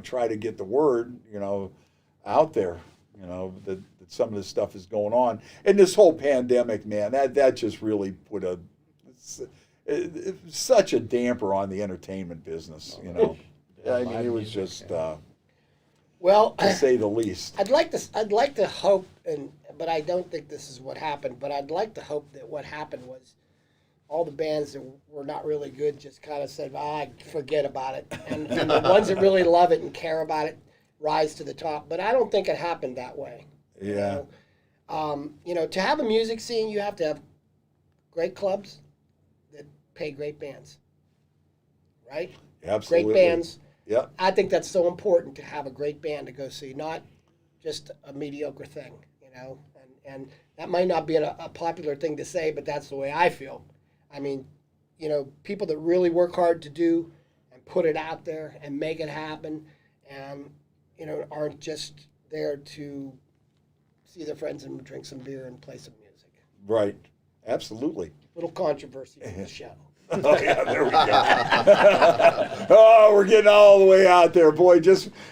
try to get the word, out there, that some of this stuff is going on. And this whole pandemic, man, that just really put such a damper on the entertainment business, I mean, it was just, Well, to say the least. I'd like to hope, but I don't think this is what happened. But I'd like to hope that what happened was all the bands that were not really good just kind of said, forget about it, and the ones that really love it and care about it rise to the top. But I don't think it happened that way. Yeah. To have a music scene, you have to have great clubs that pay great bands, right? Absolutely. Great bands. Yep. I think that's so important to have a great band to go see, not just a mediocre thing, and that might not be a popular thing to say, but that's the way I feel. I mean, people that really work hard to do and put it out there and make it happen and, aren't just there to see their friends and drink some beer and play some music. Right. Absolutely. Little controversy for the show. Oh, yeah, there we go. Oh, we're getting all the way out there. Boy,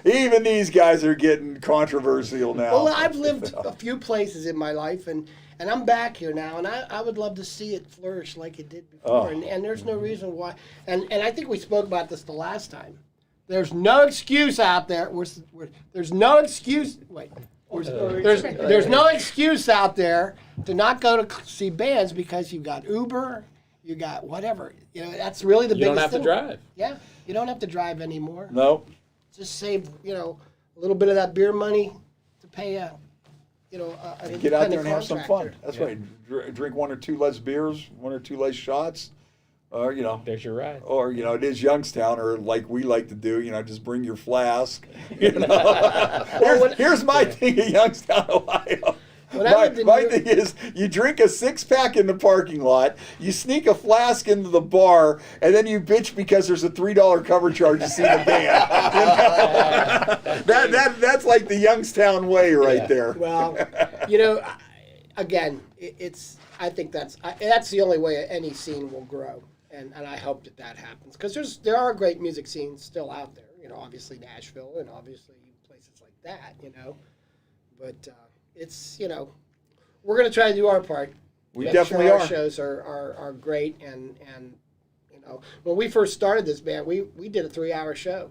even these guys are getting controversial now. Well, I've lived a few places in my life, and I'm back here now, and I would love to see it flourish like it did before. Oh. And there's no reason why. And I think we spoke about this the last time. There's no excuse out there. There's no excuse. Wait. There's no excuse out there to not go to see bands because you've got Uber, you got whatever. That's really the You biggest don't have to thing. drive. Yeah, you don't have to drive anymore. No. Just save, a little bit of that beer money to pay an Get out there and have some fun. contractor. That's right. Drink one or two less beers, one or two less shots. Or, There's your ride. or, it is Youngstown, or like we like to do, just bring your flask. Here's my thing in Youngstown, Ohio. My thing is, you drink a 6-pack in the parking lot, you sneak a flask into the bar, and then you bitch because there's a $3 cover charge to see the band. That's like the Youngstown way right there. Well, again, I think that's the only way any scene will grow, and I hope that happens because there are great music scenes still out there. Obviously Nashville and obviously places like that. But it's we're gonna try to do our part. We Make definitely sure are. Our shows are great, and when we first started this band, we did a 3-hour show,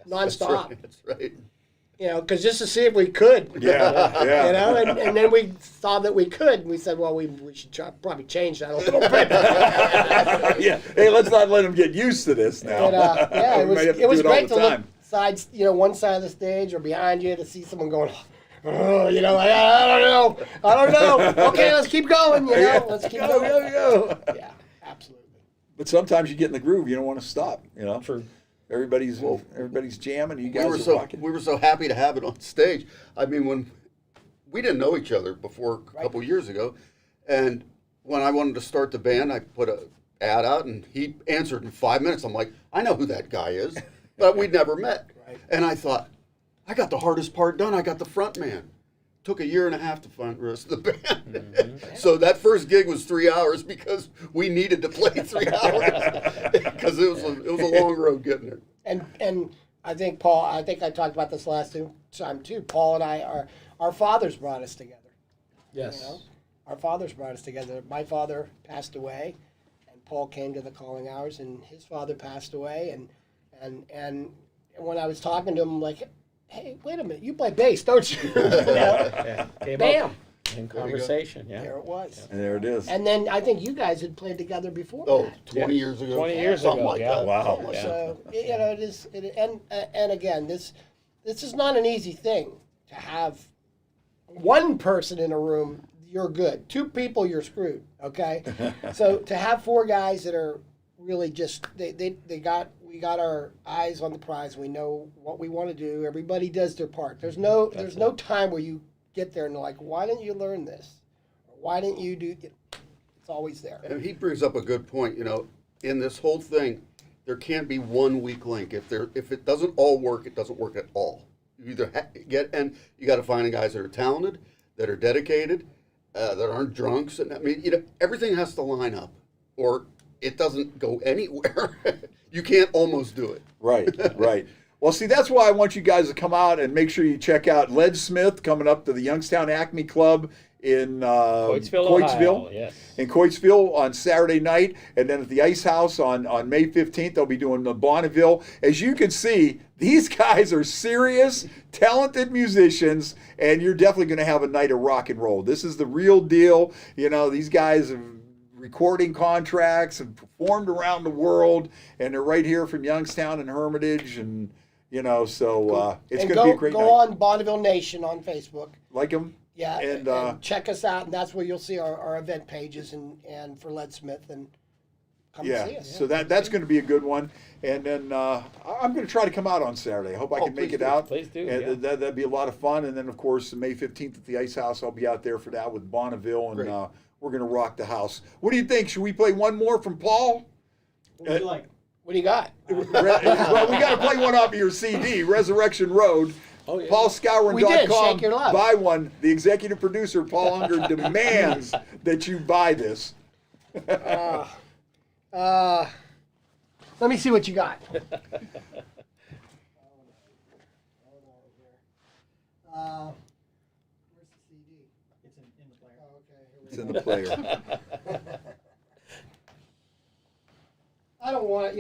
nonstop. That's right. Because just to see if we could. Yeah. And then we saw that we could, and we said, well, we should probably change that a little bit. Yeah. Hey, let's not let them get used to this now. But, We might have to it was do all great the to look time. sides, one side of the stage or behind you to see someone going, I don't know. Okay, let's keep going. Let's keep going. Go. Yeah, absolutely. But sometimes you get in the groove, you don't want to stop. True. Everybody's jamming. You guys are rocking. We were so happy to have it on stage. I mean, when we didn't know each other before a couple years ago, and when I wanted to start the band, I put an ad out, and he answered in 5 minutes. I'm like, I know who that guy is, but we'd never met. Right. And I thought, I got the hardest part done. I got the front man. Took a year and a half to find the rest of the band. Mm-hmm. So that first gig was 3 hours because we needed to play 3 hours because it was a long road getting there. And I think Paul. I think I talked about this last time too. Paul and I our fathers brought us together. Yes. You know? Our fathers brought us together. My father passed away, and Paul came to the calling hours, and his father passed away, and when I was talking to him, I'm like, hey, wait a minute, you play bass, don't you? You know? Yeah. Came Bam. up in conversation. Yeah. There it was. And there it is. And then I think you guys had played together before. Oh, that. 20 years ago. 20 years Something ago, like yeah. that. Wow. Yeah. So you know, it is, and again, this is not an easy thing to have. One person in a room, you're good. Two people, you're screwed. Okay, so to have four guys that are really just we got our eyes on the prize. We know what we want to do. Everybody does their part. There's no time where you get there and they're like, why didn't you learn this? Or why didn't you do? It's always there. And he brings up a good point. You know, in this whole thing, there can't be one weak link. If it doesn't all work, it doesn't work at all. You either you got to find the guys that are talented, that are dedicated, that aren't drunks, and I mean, you know, everything has to line up, or it doesn't go anywhere. You can't almost do it. Right, right. Well, see, that's why I want you guys to come out and make sure you check out Leadsmith coming up to the Youngstown Acme Club in Coatesville, Ohio, yes. in Coatesville on Saturday night, and then at the Ice House on May 15th. They'll be doing the Bonneville. As you can see, these guys are serious, talented musicians, and you're definitely going to have a night of rock and roll. This is the real deal. You know, these guys have recording contracts and performed around the world, and they're right here from Youngstown and Hermitage, and you know, so it's going to be a great night. Go on Bonneville Nation on Facebook. Like them? Yeah, And, check us out, and that's where you'll see our event pages and for Leadsmith, and come and see us. So that's going to be a good one. And then I'm going to try to come out on Saturday. I hope I can make it out. Please do, And yeah. that'd be a lot of fun. And then, of course, May 15th at the Ice House, I'll be out there for that with Bonneville, and Great. we're going to rock the house. What do you think? Should we play one more from Paul? What would you like? What do you got? Well, we got to play one off of your CD, Resurrection Road. Oh, yeah. We did, PaulSkowron.com. Shake Your Love. Buy one. The executive producer, Paul Unger, demands that you buy this. Let me see what you got. Where's the CD? It's in the player. Oh, okay. Here we It's go. in the player. I don't want,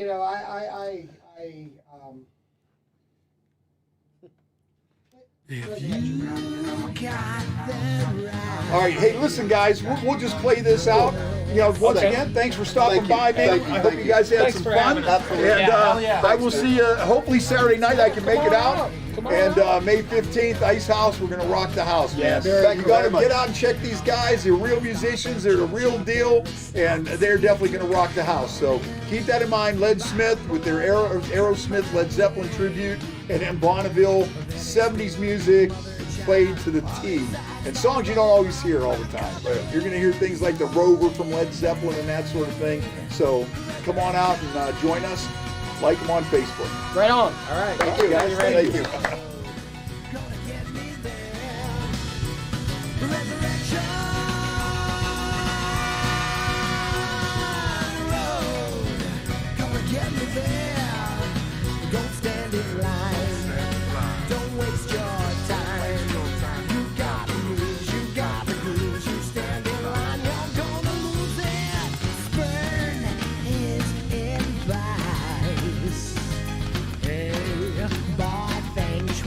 All right, hey, listen, guys, we'll just play this out. You know, once Okay. again, thanks for stopping Thank you. by, man. Thank you. I hope Thank you guys had Thanks some for fun. having us. And Absolutely. I will see you hopefully Saturday night. I can make it out. Come on And out. May 15th, Ice House. We're gonna rock the house, man. Thank You you got to very much. get out and check these guys. They're real musicians. They're the real deal, and they're definitely gonna rock the house. So keep that in mind. Leadsmith with their Aerosmith Led Zeppelin tribute, and then Bonneville 70s music played to the T, and songs you don't always hear all the time. You're going to hear things like the Rover from Led Zeppelin and that sort of thing. So come on out and join us. Like them on Facebook. Right on. All right. Thank you, guys. Thank you. Get me there. Don't stand in line. Don't waste your time. You gotta lose. You gotta lose. You stand in line. You're gonna lose it. Spurn his advice. Hey, boy, things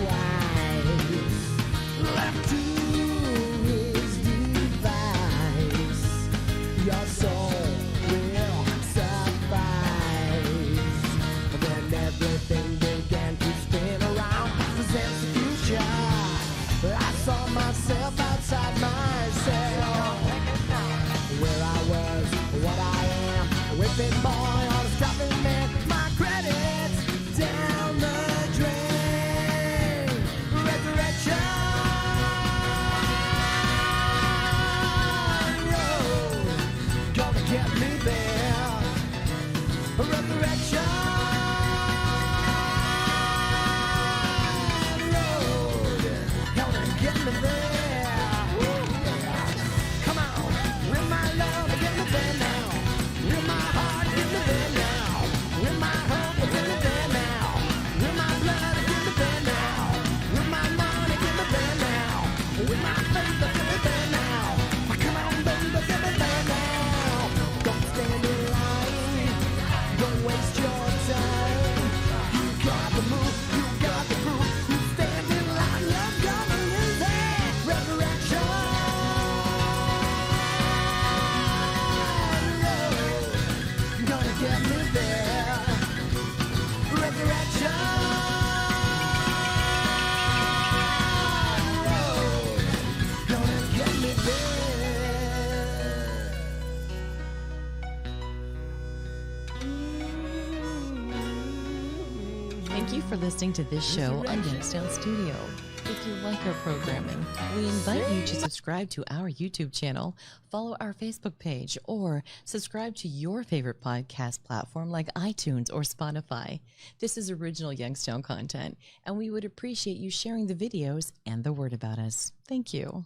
for listening to this show on Youngstown Studio. If you like our programming, we invite you to subscribe to our YouTube channel, follow our Facebook page, or subscribe to your favorite podcast platform like iTunes or Spotify. This is original Youngstown content, and we would appreciate you sharing the videos and the word about us. Thank you.